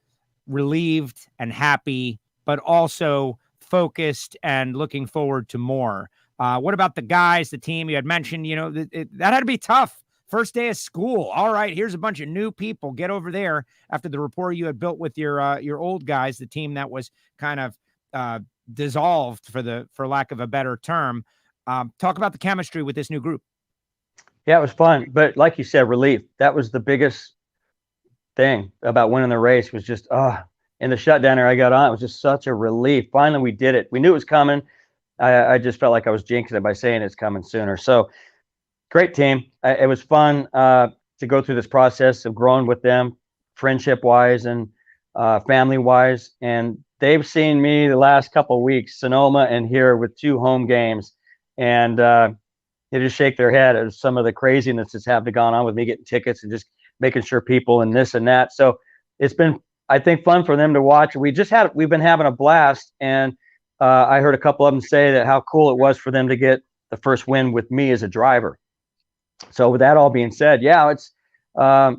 relieved and happy, but also focused and looking forward to more. What about the guys, the team? You had mentioned, that had to be tough. First day of school. All right, here's a bunch of new people. Get over there after the rapport you had built with your old guys, the team that was kind of dissolved, for lack of a better term. Talk about the chemistry with this new group. Yeah, it was fun, but like you said, relief. That was the biggest thing about winning the race, was just in the shutdowner I got on, it was just such a relief. Finally, we did it. We knew it was coming. I just felt like I was jinxing it by saying it's coming sooner. So great team. It was fun to go through this process of growing with them, friendship-wise and family-wise. And they've seen me the last couple of weeks, Sonoma and here, with 2 home games. And, they just shake their head at some of the craziness that's gone on with me getting tickets and just making sure people and this and that. So it's been, I think, fun for them to watch. We've been having a blast, and I heard a couple of them say that how cool it was for them to get the first win with me as a driver. So with that all being said, yeah, it's I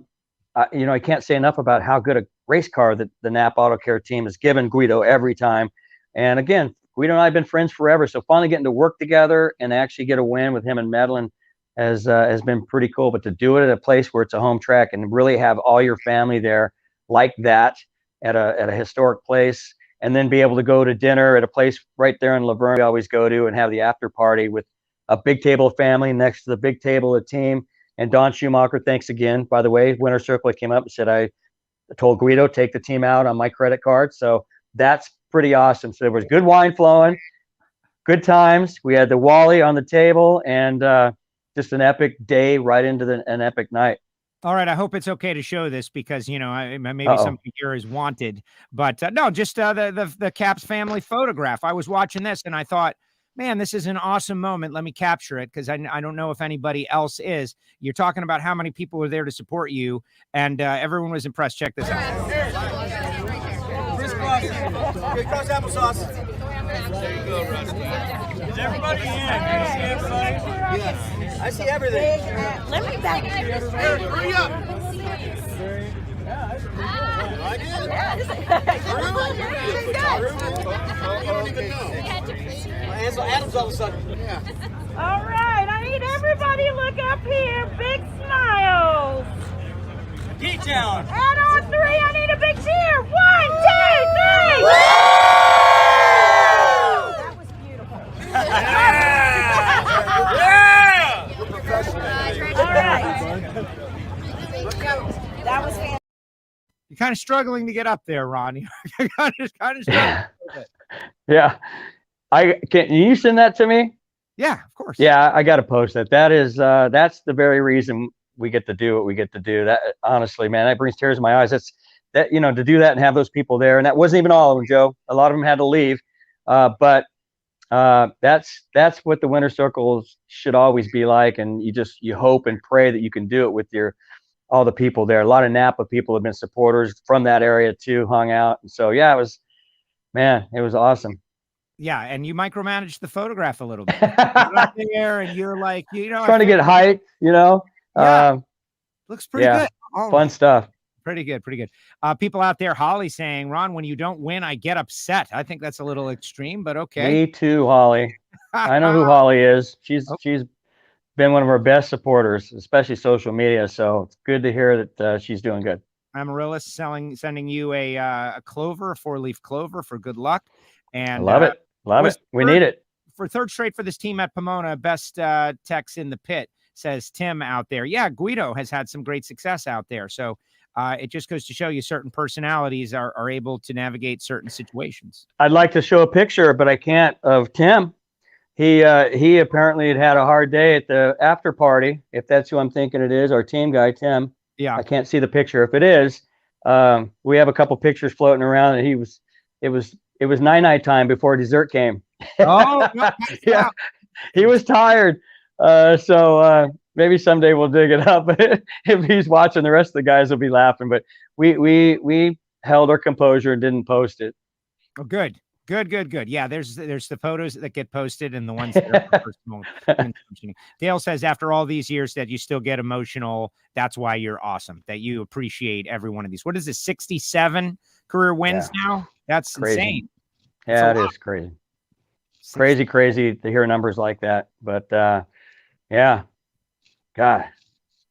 can't say enough about how good a race car that the NAPA Auto Care team has given Guido every time. And again, Guido and I have been friends forever, so finally getting to work together and actually get a win with him and Medlin has been pretty cool. But to do it at a place where it's a home track and really have all your family there like that at a historic place, and then be able to go to dinner at a place right there in Laverne we always go to and have the after party with a big table of family next to the big table of team. And Don Schumacher, thanks again. By the way, Winter Circle came up and said, I told Guido, take the team out on my credit card. So that's pretty awesome. So there was good wine flowing, good times. We had the Wally on the table, and just an epic day right into an epic night. All right. I hope it's okay to show this because, maybe something here is wanted, but no, just the Caps family photograph. I was watching this and I thought, man, this is an awesome moment. Let me capture it because I don't know if anybody else is. You're talking about how many people were there to support you, and everyone was impressed. Check this out. Crisscross applesauce. There you go, Rusty. Is everybody in? Can you see everybody? Yes. I see everything. Let me back. Hurry up. Adam's all of a sudden. Yeah. All right, I need everybody to look up here. Big smiles. T-Town. And on three, I need a big cheer. 1, 2, 3. That was beautiful. Yeah. All right. That was fantastic. You're kind of struggling to get up there, Ron. You're kind of struggling with it. Yeah. Can you send that to me? Yeah, of course. Yeah, I got to post that. That is, that's the very reason we get to do what we get to do. That honestly, man, that brings tears in my eyes. To do that and have those people there. And that wasn't even all of them, Joe. A lot of them had to leave. But that's what the Winter Circles should always be like. And you hope and pray that you can do it with all the people there. A lot of NAPA people have been supporters from that area too, hung out. And so, yeah, it was awesome. Yeah, and you micromanaged the photograph a little bit. You're up there, and you're like, trying to get height, Yeah, looks pretty good. Fun stuff. Pretty good. People out there, Holly saying, Ron, when you don't win, I get upset. I think that's a little extreme, but okay. Me too, Holly. I know who Holly is. She's been one of our best supporters, especially social media. So it's good to hear that she's doing good. Amaryllis sending you a clover, a 4-leaf clover for good luck. And love it. We need it. For third straight for this team at Pomona, best techs in the pit, says Tim out there. Yeah, Guido has had some great success out there. So it just goes to show you certain personalities are able to navigate certain situations. I'd like to show a picture, but I can't, of Tim. He apparently had a hard day at the after party, if that's who I'm thinking it is, our team guy, Tim. Yeah. I can't see the picture. If it is, we have a couple pictures floating around, and it was night time before dessert came. Oh, no, yeah. He was tired. So maybe someday we'll dig it up. If he's watching, the rest of the guys will be laughing. But we held our composure and didn't post it. Oh, good. Yeah, there's the photos that get posted and the ones that are personal. Dale says after all these years that you still get emotional. That's why you're awesome. That you appreciate every one of these. What is this? 67 career wins now? That's crazy. Insane. Yeah, it is crazy. Crazy to hear numbers like that. But yeah, God,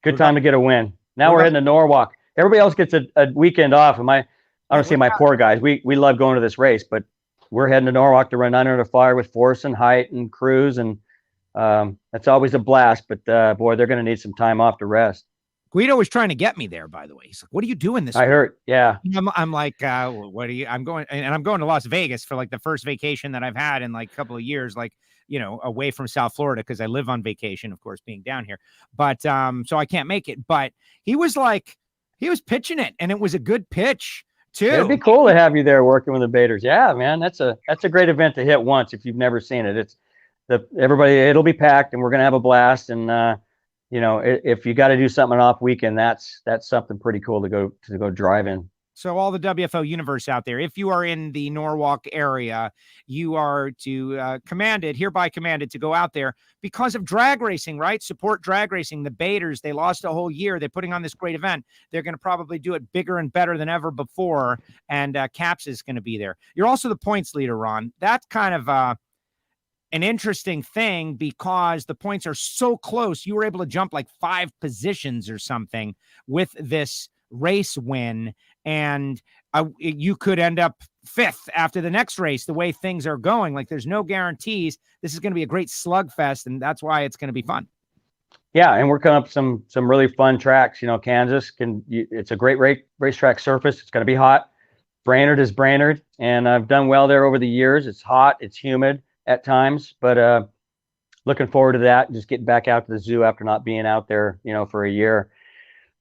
good time to get a win. Now we're heading to Norwalk. Everybody else gets a weekend off. I don't see my poor guys. We love going to this race, but we're heading to Norwalk to run 900 fire with Force and Height and Cruz, and that's always a blast. But boy, they're going to need some time off to rest. Guido was trying to get me there, by the way. He's like, "What are you doing this?" I heard, yeah. I'm like, "What are you?" I'm going to Las Vegas for like the first vacation that I've had in like a couple of years, like away from South Florida because I live on vacation, of course, being down here. But so I can't make it. But he was pitching it, and it was a good pitch too. It'd be cool to have you there working with the Baders. Yeah, man, that's a great event to hit once if you've never seen it. everybody, it'll be packed, and we're going to have a blast. And you know, if you got to do something off weekend, that's something pretty cool to go drive in. So all the WFO universe out there, if you are in the Norwalk area, you are hereby commanded to go out there because of drag racing, right? Support drag racing. The Baiters, they lost a whole year. They're putting on this great event. They're going to probably do it bigger and better than ever before. And Caps is going to be there. You're also the points leader, Ron. That's kind of an interesting thing because the points are so close. You were able to jump like 5 positions or something with this race win, and you could end up 5th after the next race the way things are going. Like, there's no guarantees. This is going to be a great slugfest, and that's why it's going to be fun. Yeah, and we're coming up some really fun tracks. You know, Kansas it's a great racetrack surface. It's going to be hot. Brainerd is Brainerd, and I've done well there over the years. It's hot, it's humid at times, but looking forward to that. Just getting back out to the zoo after not being out there, you know, for a year.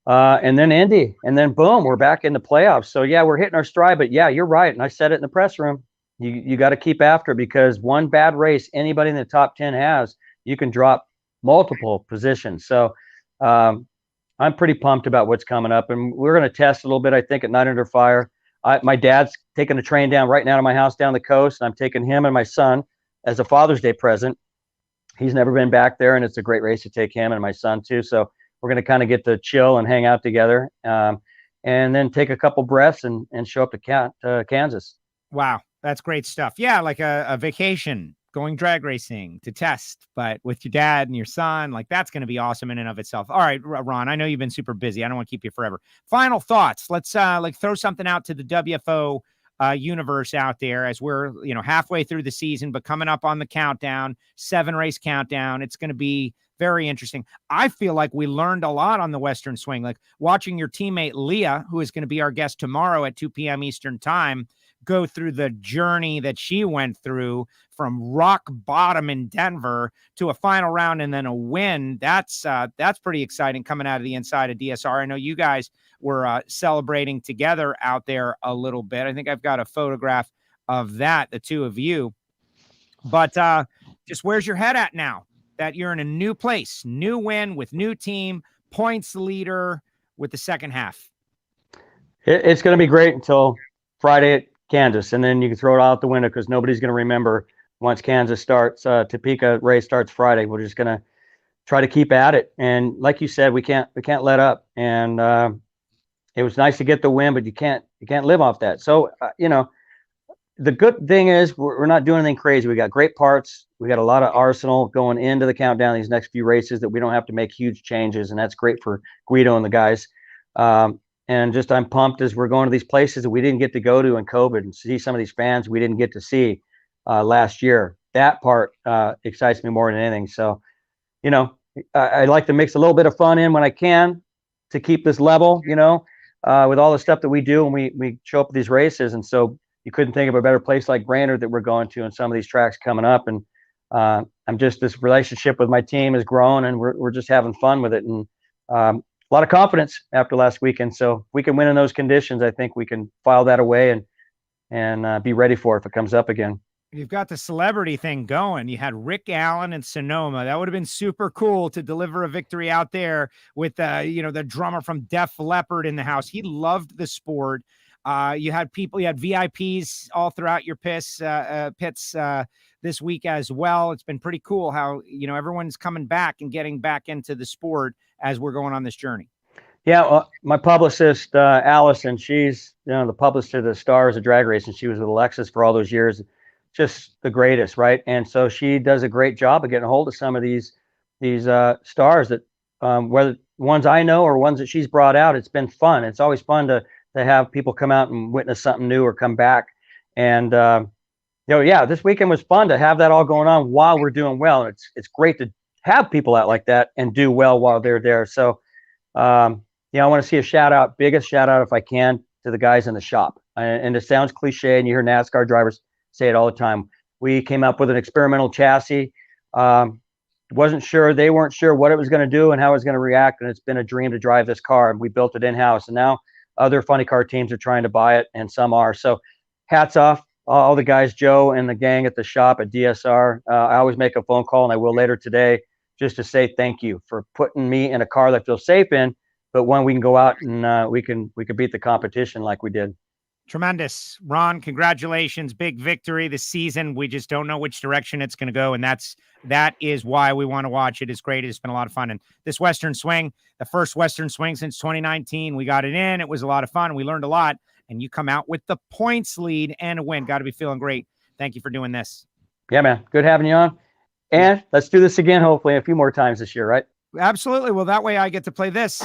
And then Indy, and then boom, we're back in the playoffs. So yeah, we're hitting our stride, but yeah, you're right. And I said it in the press room, you got to keep after it, because one bad race anybody in the top 10 has, you can drop multiple positions. So I'm pretty pumped about what's coming up, and we're going to test a little bit, I think, at Night Under Fire. My dad's taking a train down right now to my house down the coast, and I'm taking him and my son as a Father's Day present. He's never been back there, and it's a great race to take him and my son too. So we're going to kind of get to chill and hang out together, and then take a couple breaths and show up to Kansas. Wow, that's great stuff. Yeah, like a vacation, going drag racing to test, but with your dad and your son. Like, that's going to be awesome in and of itself. All right, Ron, I know you've been super busy. I don't want to keep you forever. Final thoughts. Let's throw something out to the WFO universe out there as we're, you know, halfway through the season, but coming up on the countdown, 7-race countdown. It's going to be very interesting. I feel like we learned a lot on the Western Swing, like watching your teammate Leah, who is going to be our guest tomorrow at 2 p.m. Eastern time, go through the journey that she went through from rock bottom in Denver to a final round and then a win. That's pretty exciting coming out of the inside of DSR. I know you guys were celebrating together out there a little bit. I think I've got a photograph of that, the two of you. But just where's your head at now that you're in a new place, new win with new team, points leader with the second half? It's going to be great until Friday at Kansas, and then you can throw it out the window because nobody's going to remember once Kansas starts. Topeka race starts Friday. We're just going to try to keep at it, and like you said, we can't let up. And it was nice to get the win, but you can't live off that. So you know, the good thing is we're not doing anything crazy. We got great parts. We got a lot of arsenal going into the countdown, these next few races, that we don't have to make huge changes, and that's great for Guido and the guys. And just I'm pumped as we're going to these places that we didn't get to go to in COVID and see some of these fans we didn't get to see last year. That part excites me more than anything. So, you know, I like to mix a little bit of fun in when I can to keep this level, you know, with all the stuff that we do when we show up at these races. And so you couldn't think of a better place like Brainerd that we're going to, and some of these tracks coming up. And I'm just, this relationship with my team has grown, and we're just having fun with it. And a lot of confidence after last weekend. So if we can win in those conditions, I think we can file that away and be ready for it if it comes up again. You've got the celebrity thing going. You had Rick Allen in Sonoma. That would have been super cool to deliver a victory out there with, you know, the drummer from Def Leppard in the house. He loved the sport. You had VIPs all throughout your pits this week as well. It's been pretty cool how, you know, everyone's coming back and getting back into the sport as we're going on this journey. Yeah, my publicist, Allison, she's, you know, the publicist of the Stars of Drag Racing. She was with Alexis for all those years. Just the greatest, right? And so she does a great job of getting a hold of some of these stars that, whether ones I know or ones that she's brought out. It's been fun. It's always fun to have people come out and witness something new or come back. And you know, yeah, this weekend was fun to have that all going on while we're doing well. And it's great to have people out like that and do well while they're there. So, you know, I want to see biggest shout out if I can, to the guys in the shop. And it sounds cliche, and you hear NASCAR drivers say it all the time. We came up with an experimental chassis. They weren't sure what it was going to do and how it was going to react. And it's been a dream to drive this car. And we built it in-house. And now other funny car teams are trying to buy it, and some are. So hats off all the guys, Joe and the gang at the shop at DSR. I always make a phone call, and I will later today, just to say thank you for putting me in a car that I feel safe in, but when we can go out and we can beat the competition like we did. Tremendous. Ron, congratulations. Big victory this season. We just don't know which direction it's going to go. And that is why we want to watch it. It's great. It's been a lot of fun. And this Western swing, the first Western swing since 2019, we got it in. It was a lot of fun. We learned a lot. And you come out with the points lead and a win. Got to be feeling great. Thank you for doing this. Yeah, man. Good having you on. And let's do this again, hopefully, a few more times this year, right? Absolutely. Well, that way I get to play this.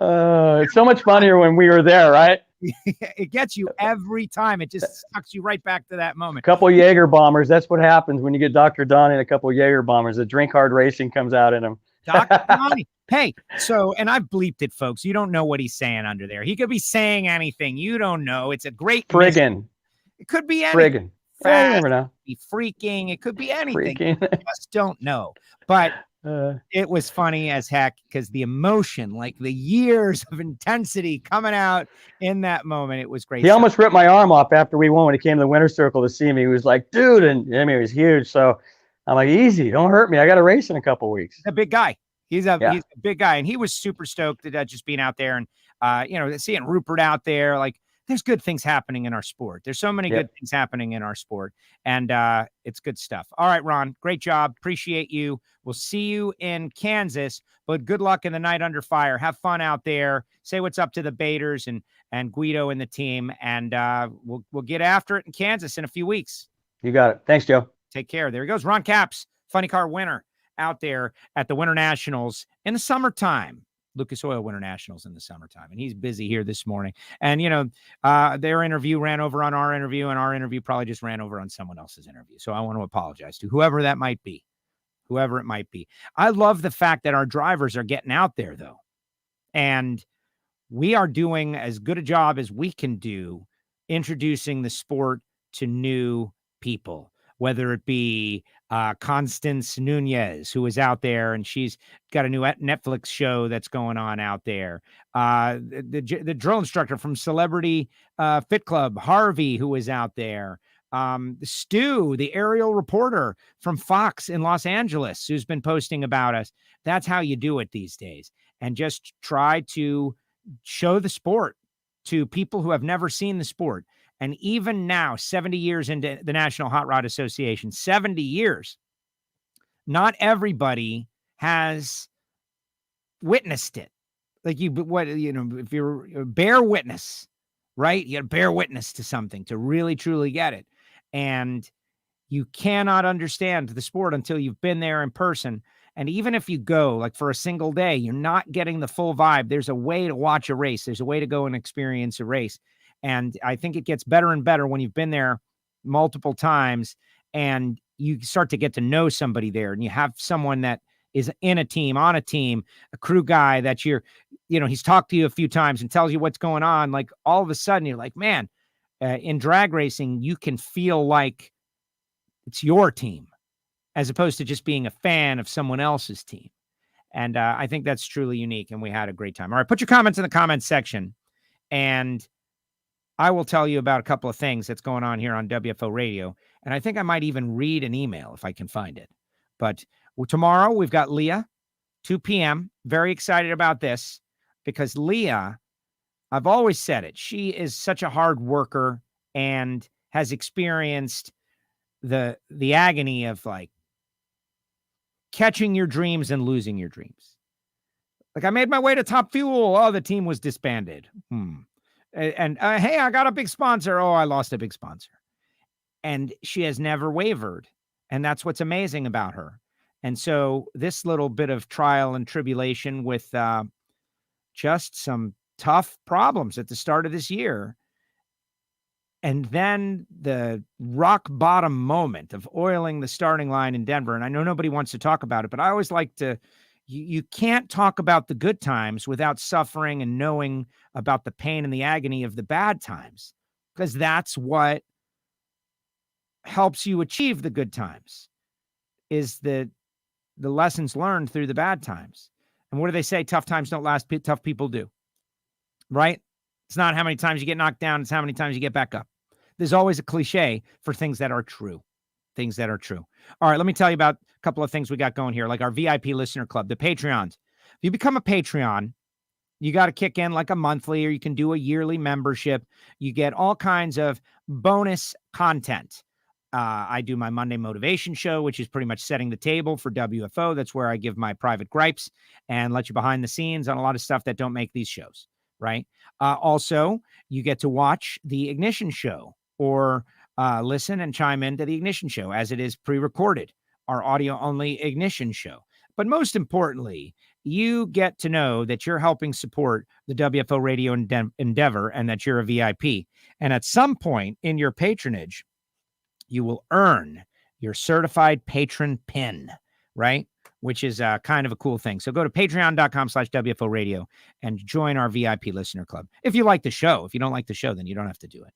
It's so much funnier when we were there, right? It gets you every time. It just sucks you right back to that moment. A couple Jaeger bombers. That's what happens when you get Dr. Don and a couple Jaeger bombers. The drink hard racing comes out in him. Dr. Donnie. Hey, so, and I've bleeped it, folks. You don't know what he's saying under there. He could be saying anything. You don't know. It's a great friggin'. It could be anything. Friggin'. I never know. Be freaking. It could be anything. Freaking. You just don't know. But it was funny as heck because the emotion, like the years of intensity coming out in that moment, it was great. He almost ripped my arm off after we won when he came to the winner's circle to see me. He was like, dude, and I mean, it was huge. So I'm like, easy, don't hurt me. I got a race in a couple weeks. A big guy. He's a big guy, and he was super stoked at just being out there and seeing Rupert out there. Like, there's good things happening in our sport. There's so many good things happening in our sport, and it's good stuff. All right, Ron, great job. Appreciate you. We'll see you in Kansas, but good luck in the night under fire. Have fun out there. Say what's up to the Baiters and Guido and the team, and we'll get after it in Kansas in a few weeks. You got it. Thanks, Joe. Take care. There he goes. Ron Capps, Funny Car winner out there at the Winternationals in the summertime. Lucas Oil Winternationals in the summertime. And he's busy here this morning. And, their interview ran over on our interview, and our interview probably just ran over on someone else's interview. So I want to apologize to whoever that might be, whoever it might be. I love the fact that our drivers are getting out there, though. And we are doing as good a job as we can do introducing the sport to new people, whether it be Constance Nunez, who is out there, and she's got a new Netflix show that's going on out there. The drill instructor from Celebrity Fit Club, Harvey, who is out there. Stu, the aerial reporter from Fox in Los Angeles, who's been posting about us. That's how you do it these days. And just try to show the sport to people who have never seen the sport. And even now, 70 years into the National Hot Rod Association, 70 years, not everybody has witnessed it. Like if you're bear witness, right? You got to bear witness to something to really, truly get it. And you cannot understand the sport until you've been there in person. And even if you go like for a single day, you're not getting the full vibe. There's a way to watch a race. There's a way to go and experience a race. And I think it gets better and better when you've been there multiple times and you start to get to know somebody there, and you have someone that is in a team, on a team, a crew guy that he's talked to you a few times and tells you what's going on. Like all of a sudden you're like, man, in drag racing, you can feel like it's your team as opposed to just being a fan of someone else's team. And I think that's truly unique, and we had a great time. All right, put your comments in the comments section, and I will tell you about a couple of things that's going on here on WFO Radio. And I think I might even read an email if I can find it. But tomorrow we've got Leah, 2 p.m. Very excited about this because Leah, I've always said it, she is such a hard worker and has experienced the agony of like catching your dreams and losing your dreams. Like I made my way to Top Fuel. Oh, the team was disbanded. And hey, I got a big sponsor. Oh, I lost a big sponsor. And she has never wavered. And that's what's amazing about her. And so this little bit of trial and tribulation with just some tough problems at the start of this year. And then the rock bottom moment of oiling the starting line in Denver. And I know nobody wants to talk about it, but I always like to, you can't talk about the good times without suffering and knowing about the pain and the agony of the bad times, because that's what helps you achieve the good times is the lessons learned through the bad times. And what do they say? Tough times don't last, tough people do. right? It's not how many times you get knocked down, it's how many times you get back up. There's always a cliche for things that are true. Things that are true. All right, let me tell you about a couple of things we got going here, like our VIP listener club, the Patreons. If you become a Patreon, you got to kick in like a monthly, or you can do a yearly membership. You get all kinds of bonus content. I do my Monday motivation show, which is pretty much setting the table for WFO. That's where I give my private gripes and let you behind the scenes on a lot of stuff that don't make these shows, right? Also, you get to watch the Ignition show, or listen and chime into the Ignition show as it is pre-recorded, our audio-only Ignition show. But most importantly, you get to know that you're helping support the WFO radio endeavor and that you're a VIP. And at some point in your patronage, you will earn your certified patron pin, right? Which is kind of a cool thing. So go to patreon.com/WFO radio and join our VIP listener club. If you like the show. If you don't like the show, then you don't have to do it.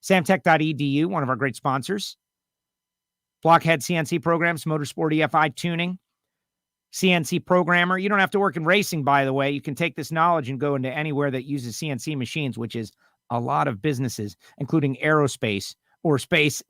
Samtech.edu, one of our great sponsors. Blockhead CNC programs, Motorsport EFI tuning, CNC programmer. You don't have to work in racing, by the way. You can take this knowledge and go into anywhere that uses CNC machines, which is a lot of businesses, including aerospace or space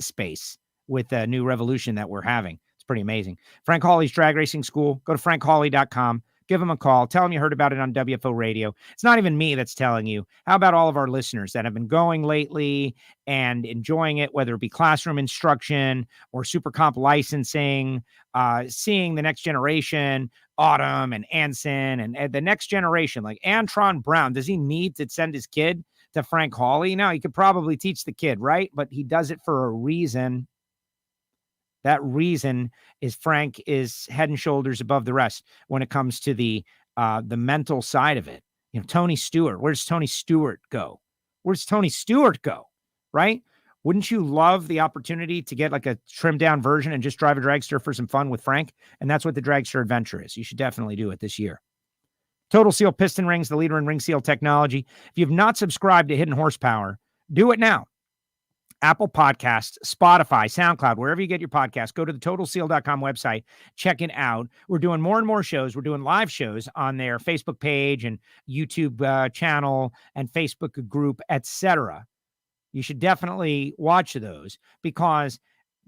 with the new revolution that we're having. It's pretty amazing. Frank Hawley's Drag Racing School. Go to frankhawley.com. Give them a call. Tell them you heard about it on WFO Radio. It's not even me that's telling you. How about all of our listeners that have been going lately and enjoying it, whether it be classroom instruction or super comp licensing, seeing the next generation, Autumn and Anson and the next generation, like Antron Brown. Does he need to send his kid to Frank Hawley? No, he could probably teach the kid, right? But he does it for a reason. That reason is Frank is head and shoulders above the rest when it comes to the mental side of it. You know, Tony Stewart. Where does Tony Stewart go? Where's Tony Stewart go? Right? Wouldn't you love the opportunity to get like a trimmed down version and just drive a dragster for some fun with Frank? And that's what the Dragster Adventure is. You should definitely do it this year. Total Seal Piston Rings, the leader in ring seal technology. If you've not subscribed to Hidden Horsepower, do it now. Apple Podcasts, Spotify, SoundCloud, wherever you get your podcasts, go to the TotalSeal.com website, check it out. We're doing more and more shows. We're doing live shows on their Facebook page and YouTube channel and Facebook group, etc. You should definitely watch those because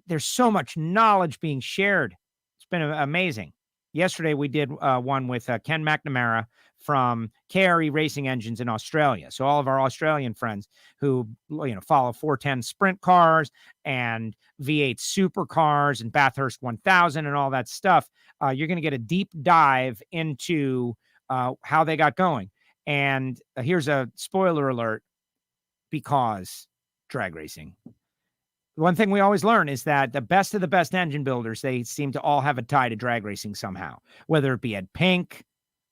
there's so much knowledge being shared. It's been amazing. Yesterday, we did one with Ken McNamara from KRE Racing Engines in Australia. So all of our Australian friends who, follow 410 sprint cars and V8 supercars and Bathurst 1000 and all that stuff, you're going to get a deep dive into how they got going. And here's a spoiler alert, because drag racing. One thing we always learn is that the best of the best engine builders, they seem to all have a tie to drag racing somehow, whether it be Ed Pink.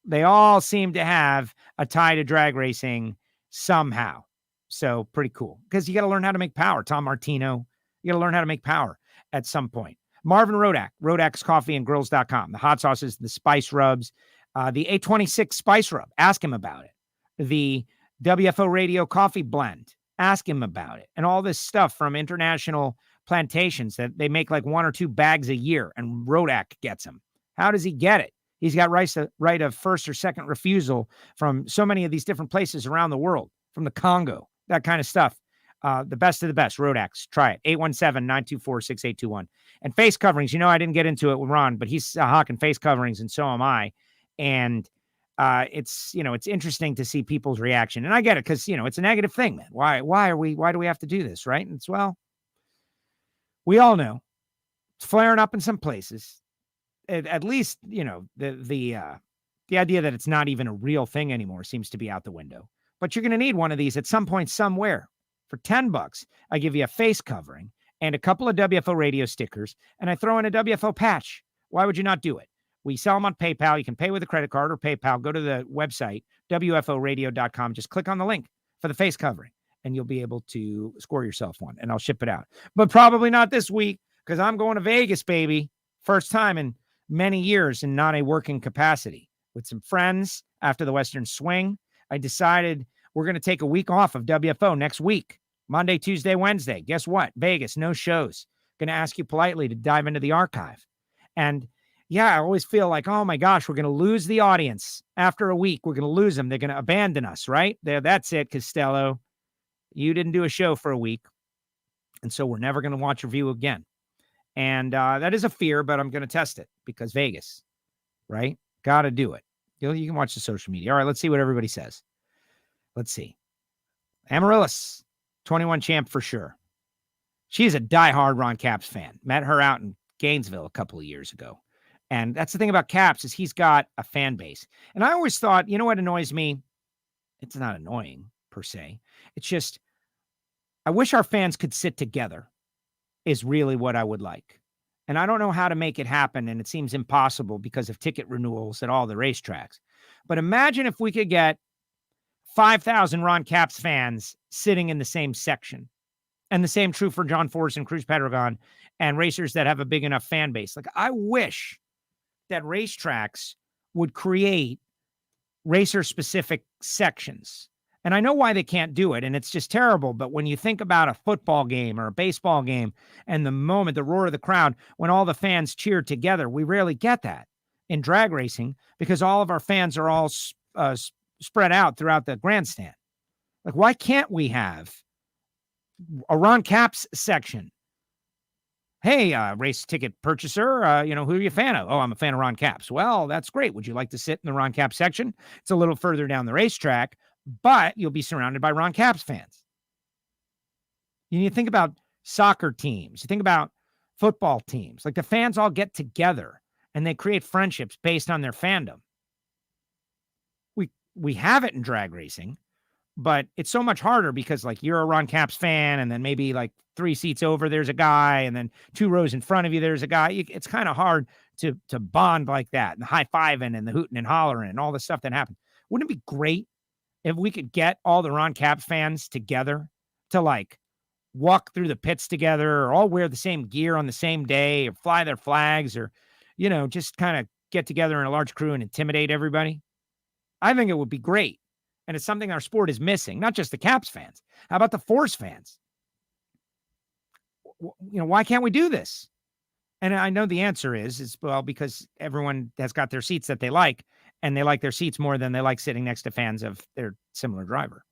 They all seem to have a tie to drag racing somehow. So pretty cool, because you got to learn how to make power. Tom Martino, you got to learn how to make power at some point. Marvin Rodak, Rodak'sCoffeeandGrills.com. The hot sauces, the spice rubs, the 826 spice rub. Ask him about it. The WFO Radio coffee blend. Ask him about it. And all this stuff from international plantations that they make like 1 or 2 bags a year, and Rodak gets them. How does he get it? He's got right of first or second refusal from so many of these different places around the world, from the Congo, that kind of stuff. The best of the best, Rodak's. Try it. 817-924-6821. And face coverings. I didn't get into it with Ron, but he's hawking face coverings, and so am I. And it's interesting to see people's reaction. And I get it, because, it's a negative thing, man. Why do we have to do this, right? And it's, well, we all know it's flaring up in some places. At least, the idea that it's not even a real thing anymore seems to be out the window. But you're going to need one of these at some point somewhere. For $10, I give you a face covering and a couple of WFO radio stickers, and I throw in a WFO patch. Why would you not do it? We sell them on PayPal. You can pay with a credit card or PayPal. Go to the website, WFOradio.com. Just click on the link for the face covering, and you'll be able to score yourself one, and I'll ship it out. But probably not this week, because I'm going to Vegas, baby. First time in many years in not a working capacity. With some friends after the Western Swing, I decided we're going to take a week off of WFO next week. Monday, Tuesday, Wednesday. Guess what? Vegas, no shows. Going to ask you politely to dive into the archive. And I always feel like, oh my gosh, we're going to lose the audience after a week. We're going to lose them. They're going to abandon us, right? There, that's it, Castello. You didn't do a show for a week, and so we're never going to watch your view again. And that is a fear, but I'm going to test it because Vegas, right? Got to do it. You can watch the social media. All right, let's see what everybody says. Let's see. Amaryllis, 21 champ for sure. She's a diehard Ron Capps fan. Met her out in Gainesville a couple of years ago. And that's the thing about Capps is he's got a fan base. And I always thought, you know what annoys me? It's not annoying per se. It's just, I wish our fans could sit together is really what I would like. And I don't know how to make it happen. And it seems impossible because of ticket renewals at all the racetracks. But imagine if we could get 5,000 Ron Capps fans sitting in the same section. And the same true for John Force and Cruz Pedregon and racers that have a big enough fan base. Like, I wish that racetracks would create racer-specific sections. And I know why they can't do it, and it's just terrible. But when you think about a football game or a baseball game and the moment, the roar of the crowd, when all the fans cheer together, we rarely get that in drag racing because all of our fans are all spread out throughout the grandstand. Like, why can't we have a Ron Capps section? Hey, race ticket purchaser, who are you a fan of? Oh, I'm a fan of Ron Capps. Well, that's great. Would you like to sit in the Ron Capps section? It's a little further down the racetrack, but you'll be surrounded by Ron Capps fans. You think about soccer teams. You think about football teams. Like, the fans all get together and they create friendships based on their fandom. We have it in drag racing, but it's so much harder because, like, you're a Ron Capps fan, and then maybe like 3 seats over, there's a guy, and then 2 rows in front of you, there's a guy. It's kind of hard to bond like that, and the high-fiving and the hooting and hollering and all the stuff that happens. Wouldn't it be great if we could get all the Ron Capps fans together to, like, walk through the pits together, or all wear the same gear on the same day, or fly their flags, or, just kind of get together in a large crew and intimidate everybody? I think it would be great. And it's something our sport is missing, not just the Capps fans. How about the Force fans? Why can't we do this? And I know the answer is well, because everyone has got their seats that they like, and they like their seats more than they like sitting next to fans of their similar driver.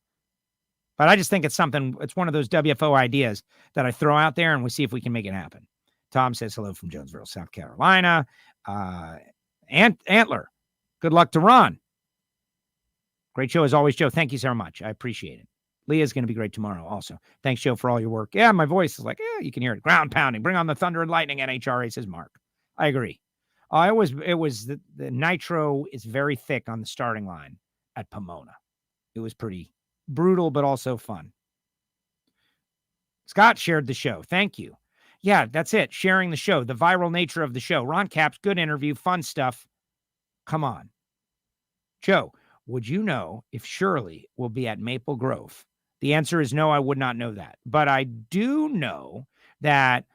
But I just think it's one of those WFO ideas that I throw out there, and we see if we can make it happen. Tom says hello from Jonesboro, South Carolina. Antler, good luck to Ron. Great show as always, Joe. Thank you so much. I appreciate it. Leah's going to be great tomorrow also. Thanks, Joe, for all your work. Yeah, my voice is like, you can hear it. Ground pounding. Bring on the thunder and lightning, NHRA, says Mark. I agree. It was the nitro is very thick on the starting line at Pomona. It was pretty brutal, but also fun. Scott shared the show. Thank you. Yeah, that's it. Sharing the show, the viral nature of the show. Ron Capps, good interview, fun stuff. Come on. Joe, would you know if Shirley will be at Maple Grove? The answer is no, I would not know that. But I do know that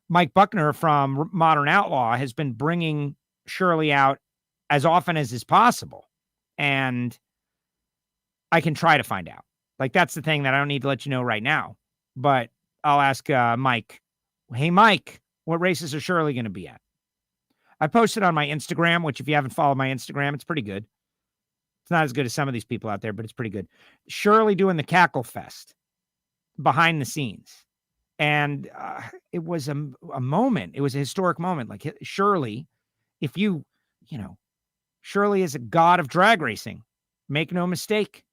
Mike Buckner from Modern Outlaw has been bringing Shirley out as often as is possible. And I can try to find out. Like, that's the thing that I don't need to let you know right now. But I'll ask Mike, hey, Mike, what races are Shirley going to be at? I posted on my Instagram, which if you haven't followed my Instagram, it's pretty good. It's not as good as some of these people out there, but it's pretty good. Shirley doing the Cackle Fest behind the scenes. And it was a moment. It was a historic moment. Like, Shirley, Shirley is a god of drag racing. Make no mistake.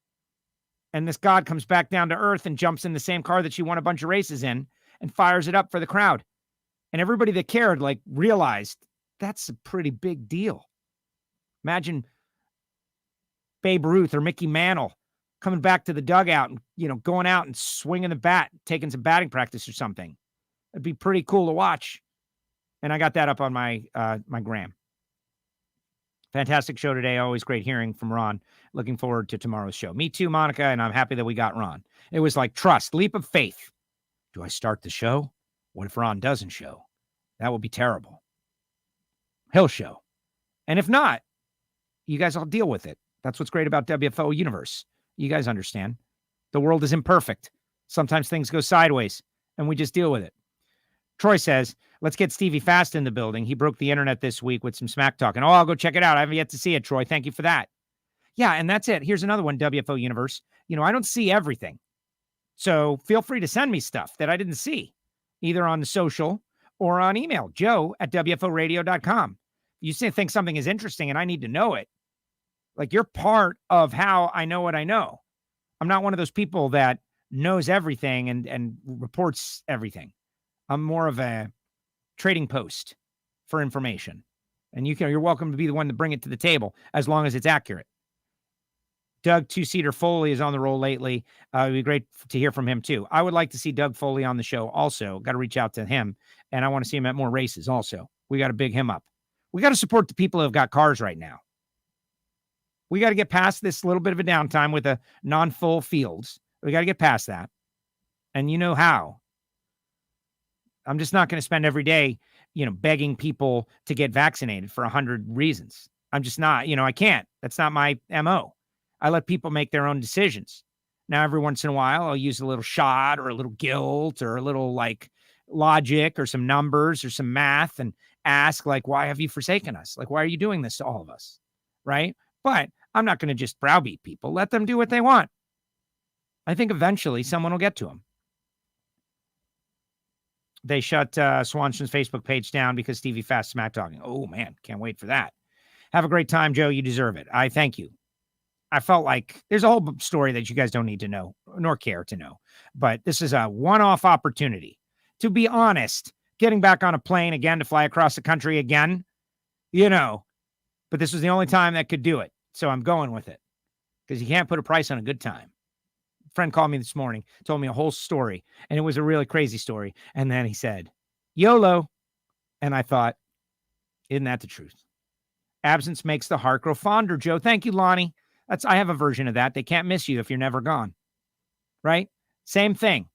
And this god comes back down to earth and jumps in the same car that she won a bunch of races in and fires it up for the crowd. And everybody that cared, realized that's a pretty big deal. Imagine Babe Ruth or Mickey Mantle coming back to the dugout and, going out and swinging the bat, taking some batting practice or something. It'd be pretty cool to watch. And I got that up on my gram. Fantastic show today. Always great hearing from Ron. Looking forward to tomorrow's show. Me too, Monica, and I'm happy that we got Ron. It was like trust, leap of faith. Do I start the show? What if Ron doesn't show? That would be terrible. He'll show. And if not, you guys all deal with it. That's what's great about WFO Universe. You guys understand. The world is imperfect. Sometimes things go sideways, and we just deal with it. Troy says, Let's get Stevie Fast in the building. He broke the internet this week with some smack talking. Oh, I'll go check it out. I haven't yet to see it, Troy. Thank you for that. Yeah, and that's it. Here's another one, WFO Universe. I don't see everything. So feel free to send me stuff that I didn't see, either on the social or on email, joe@wforadio.com. You think something is interesting and I need to know it. Like, you're part of how I know what I know. I'm not one of those people that knows everything and reports everything. I'm more of a trading post for information. And you're welcome to be the one to bring it to the table as long as it's accurate. Doug Two-Seater Foley is on the roll lately. It'd be great to hear from him too. I would like to see Doug Foley on the show also. Got to reach out to him, and I want to see him at more races also. We got to big him up. We got to support the people who have got cars right now. We got to get past this little bit of a downtime with a non-full fields. We got to get past that. And you know how. I'm just not going to spend every day, begging people to get vaccinated for 100 reasons. I'm just not, I can't. That's not my MO. I let people make their own decisions. Now, every once in a while, I'll use a little shot or a little guilt or a little logic or some numbers or some math and ask, why have you forsaken us? Why are you doing this to all of us? Right? But I'm not going to just browbeat people. Let them do what they want. I think eventually someone will get to them. They shut Swanson's Facebook page down because Stevie Fast smack talking. Oh, man, can't wait for that. Have a great time, Joe. You deserve it. I thank you. I felt like there's a whole story that you guys don't need to know nor care to know. But this is a one-off opportunity. To be honest, getting back on a plane again to fly across the country again, but this was the only time that could do it. So I'm going with it because you can't put a price on a good time. A friend called me this morning, told me a whole story, and it was a really crazy story. And then he said, YOLO. And I thought, isn't that the truth? Absence makes the heart grow fonder, Joe. Thank you, Lonnie. I have a version of that. They can't miss you if you're never gone. Right? Same thing.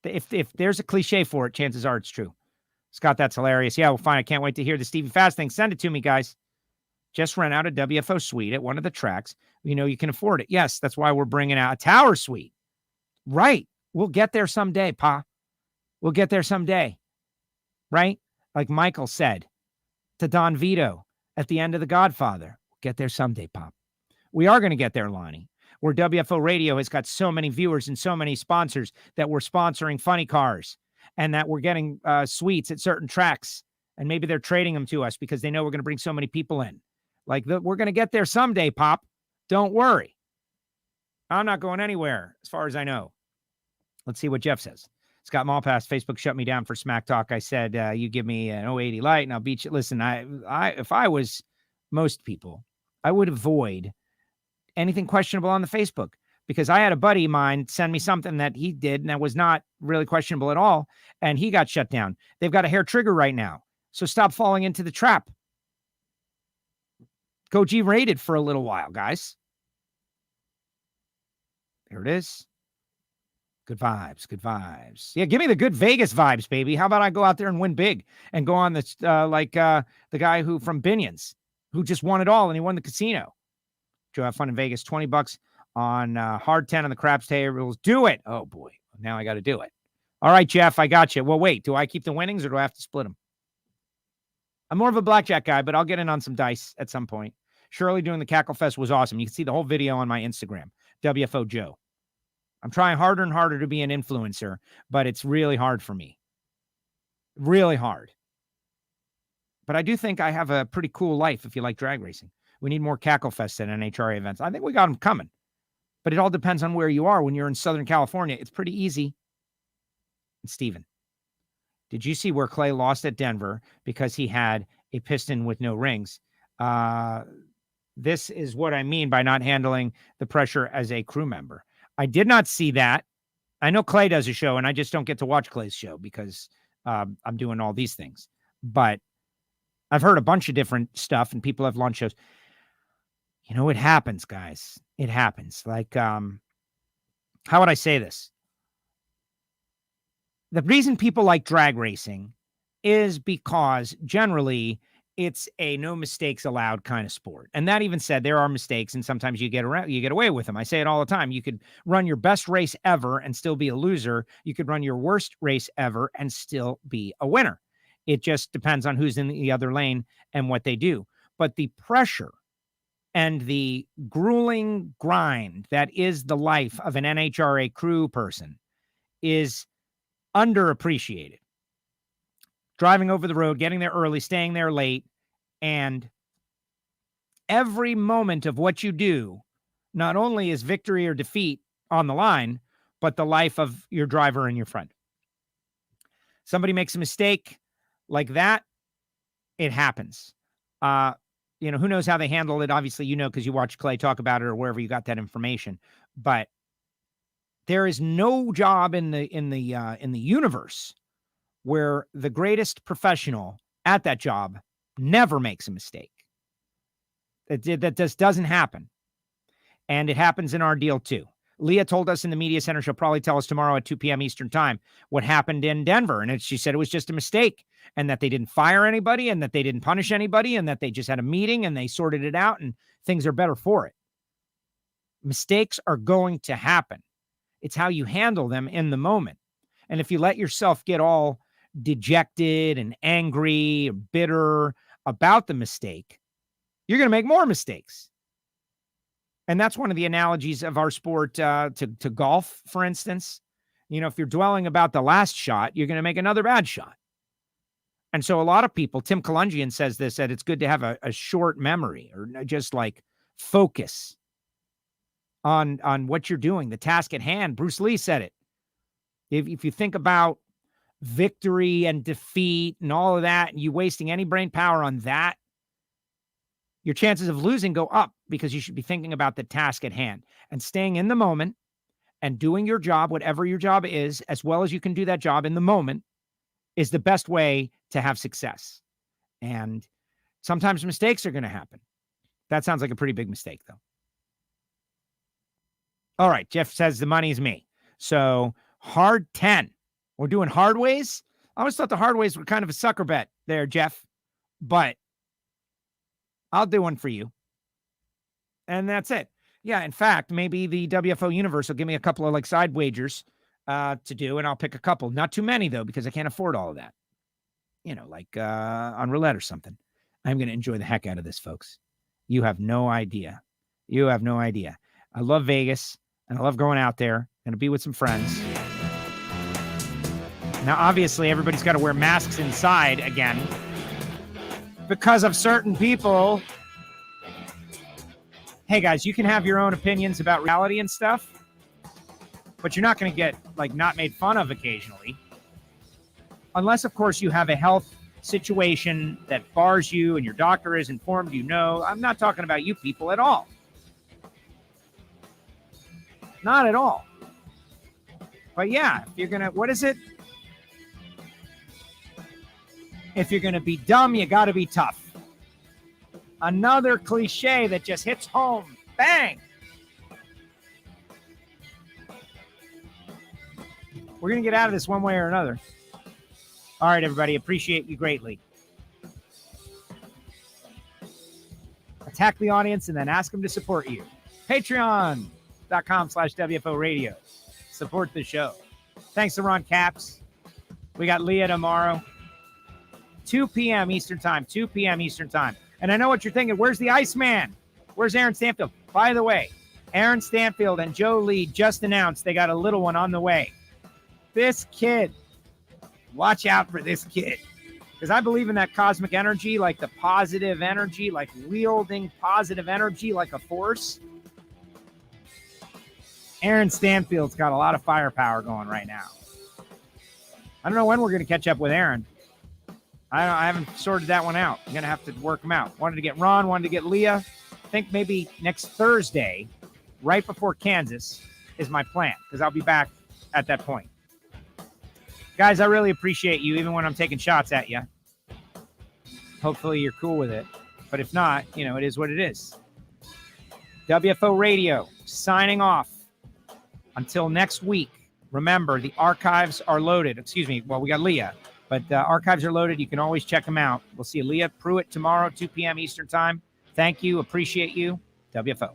If there's a cliche for it, chances are it's true. Scott, that's hilarious. Yeah, well, fine. I can't wait to hear the Stevie Fast thing. Send it to me, guys. Just rent out a WFO suite at one of the tracks. You can afford it. Yes, that's why we're bringing out a tower suite. Right. We'll get there someday, Pa. We'll get there someday. Right? Like Michael said to Don Vito at the end of The Godfather. We'll get there someday, Pop. We are going to get there, Lonnie, where WFO Radio has got so many viewers and so many sponsors that we're sponsoring funny cars and that we're getting suites at certain tracks. And maybe they're trading them to us because they know we're going to bring so many people in. We're going to get there someday, Pop. Don't worry. I'm not going anywhere as far as I know. Let's see what Jeff says. Scott Malpass, Facebook shut me down for smack talk. I said, you give me an 080 light and I'll beat you. Listen, if I was most people, I would avoid anything questionable on the Facebook because I had a buddy of mine send me something that he did and that was not really questionable at all. And he got shut down. They've got a hair trigger right now. So stop falling into the trap. Go G-rated for a little while, guys. There it is. Good vibes, good vibes. Yeah, give me the good Vegas vibes, baby. How about I go out there and win big and go on this the guy who from Binions who just won it all and he won the casino. Joe, have fun in Vegas. $20 on hard 10 on the craps tables. Do it. Oh boy, now I got to do it. All right, Jeff, I got you. Well, wait, do I keep the winnings or do I have to split them? I'm more of a blackjack guy, but I'll get in on some dice at some point. Shirley doing the Cackle Fest was awesome. You can see the whole video on my Instagram, WFO Joe. I'm trying harder and harder to be an influencer, but it's really hard for me. Really hard. But I do think I have a pretty cool life if you like drag racing. We need more Cackle Fest at NHRA events. I think we got them coming. But it all depends on where you are. When you're in Southern California, it's pretty easy. And Steven, did you see where Clay lost at Denver because he had a piston with no rings? This is what I mean by not handling the pressure as a crew member. I did not see that. I know Clay does a show, and I just don't get to watch Clay's show because I'm doing all these things. But I've heard a bunch of different stuff, and people have launched shows. It happens, guys. It happens. How would I say this? The reason people like drag racing is because generally it's a no mistakes allowed kind of sport. And that even said, there are mistakes and sometimes you get away with them. I say it all the time. You could run your best race ever and still be a loser. You could run your worst race ever and still be a winner. It just depends on who's in the other lane and what they do. But the pressure and the grueling grind that is the life of an NHRA crew person is underappreciated. Driving over the road, getting there early, staying there late, and every moment of what you do not only is victory or defeat on the line, but the life of your driver and your friend. Somebody makes a mistake like that, it happens. Who knows how they handle it? Obviously, because you watch Clay talk about it or wherever you got that information. But there is no job in the universe where the greatest professional at that job never makes a mistake. That just doesn't happen. And it happens in our deal too. Leah told us in the media center, she'll probably tell us tomorrow at 2 p.m. Eastern time what happened in Denver. And she said it was just a mistake and that they didn't fire anybody and that they didn't punish anybody and that they just had a meeting and they sorted it out and things are better for it. Mistakes are going to happen. It's how you handle them in the moment. And if you let yourself get all dejected and angry or bitter about the mistake, you're going to make more mistakes. And that's one of the analogies of our sport to golf, for instance. If you're dwelling about the last shot, you're going to make another bad shot. And so a lot of people, Tim Kalungian says this, that it's good to have a short memory or just like focus on what you're doing, the task at hand. Bruce Lee said it. If you think about victory and defeat and all of that, and you wasting any brain power on that, your chances of losing go up because you should be thinking about the task at hand and staying in the moment and doing your job, whatever your job is, as well as you can do that job in the moment is the best way to have success. And sometimes mistakes are going to happen. That sounds like a pretty big mistake, though. All right. Jeff says the money's me. So hard 10. We're doing hard ways. I always thought the hard ways were kind of a sucker bet there, Jeff, but I'll do one for you. And that's it. Yeah. In fact, maybe the WFO universe will give me a couple of side wagers to do, and I'll pick a couple. Not too many though, because I can't afford all of that. On roulette or something. I'm going to enjoy the heck out of this, folks. You have no idea. You have no idea. I love Vegas and I love going out there. Going to be with some friends. Now, obviously, everybody's got to wear masks inside again because of certain people. Hey, guys, you can have your own opinions about reality and stuff, but you're not going to get, not made fun of occasionally. Unless, of course, you have a health situation that bars you and your doctor is informed I'm not talking about you people at all. Not at all. But yeah, if you're going to, what is it? If you're going to be dumb, you got to be tough. Another cliche that just hits home. Bang! We're going to get out of this one way or another. All right, everybody. Appreciate you greatly. Attack the audience and then ask them to support you. Patreon.com/WFO Radio. Support the show. Thanks to Ron Capps. We got Leah tomorrow. 2 p.m. Eastern time. 2 p.m. Eastern time. And I know what you're thinking. Where's the Iceman? Where's Aaron Stanfield? By the way, Aaron Stanfield and Joe Lee just announced they got a little one on the way. This kid, watch out for this kid. Because I believe in that cosmic energy, like the positive energy, like wielding positive energy like a force. Aaron Stanfield's got a lot of firepower going right now. I don't know when we're going to catch up with Aaron. I haven't sorted that one out. I'm going to have to work them out. Wanted to get Ron, wanted to get Leah. I think maybe next Thursday, right before Kansas, is my plan, because I'll be back at that point. Guys, I really appreciate you, even when I'm taking shots at you. Hopefully you're cool with it. But if not, it is what it is. WFO Radio, signing off. Until next week, remember, the archives are loaded. Excuse me. Well, we got Leah. But archives are loaded. You can always check them out. We'll see Leah Pruitt tomorrow, 2 p.m. Eastern time. Thank you. Appreciate you. WFO.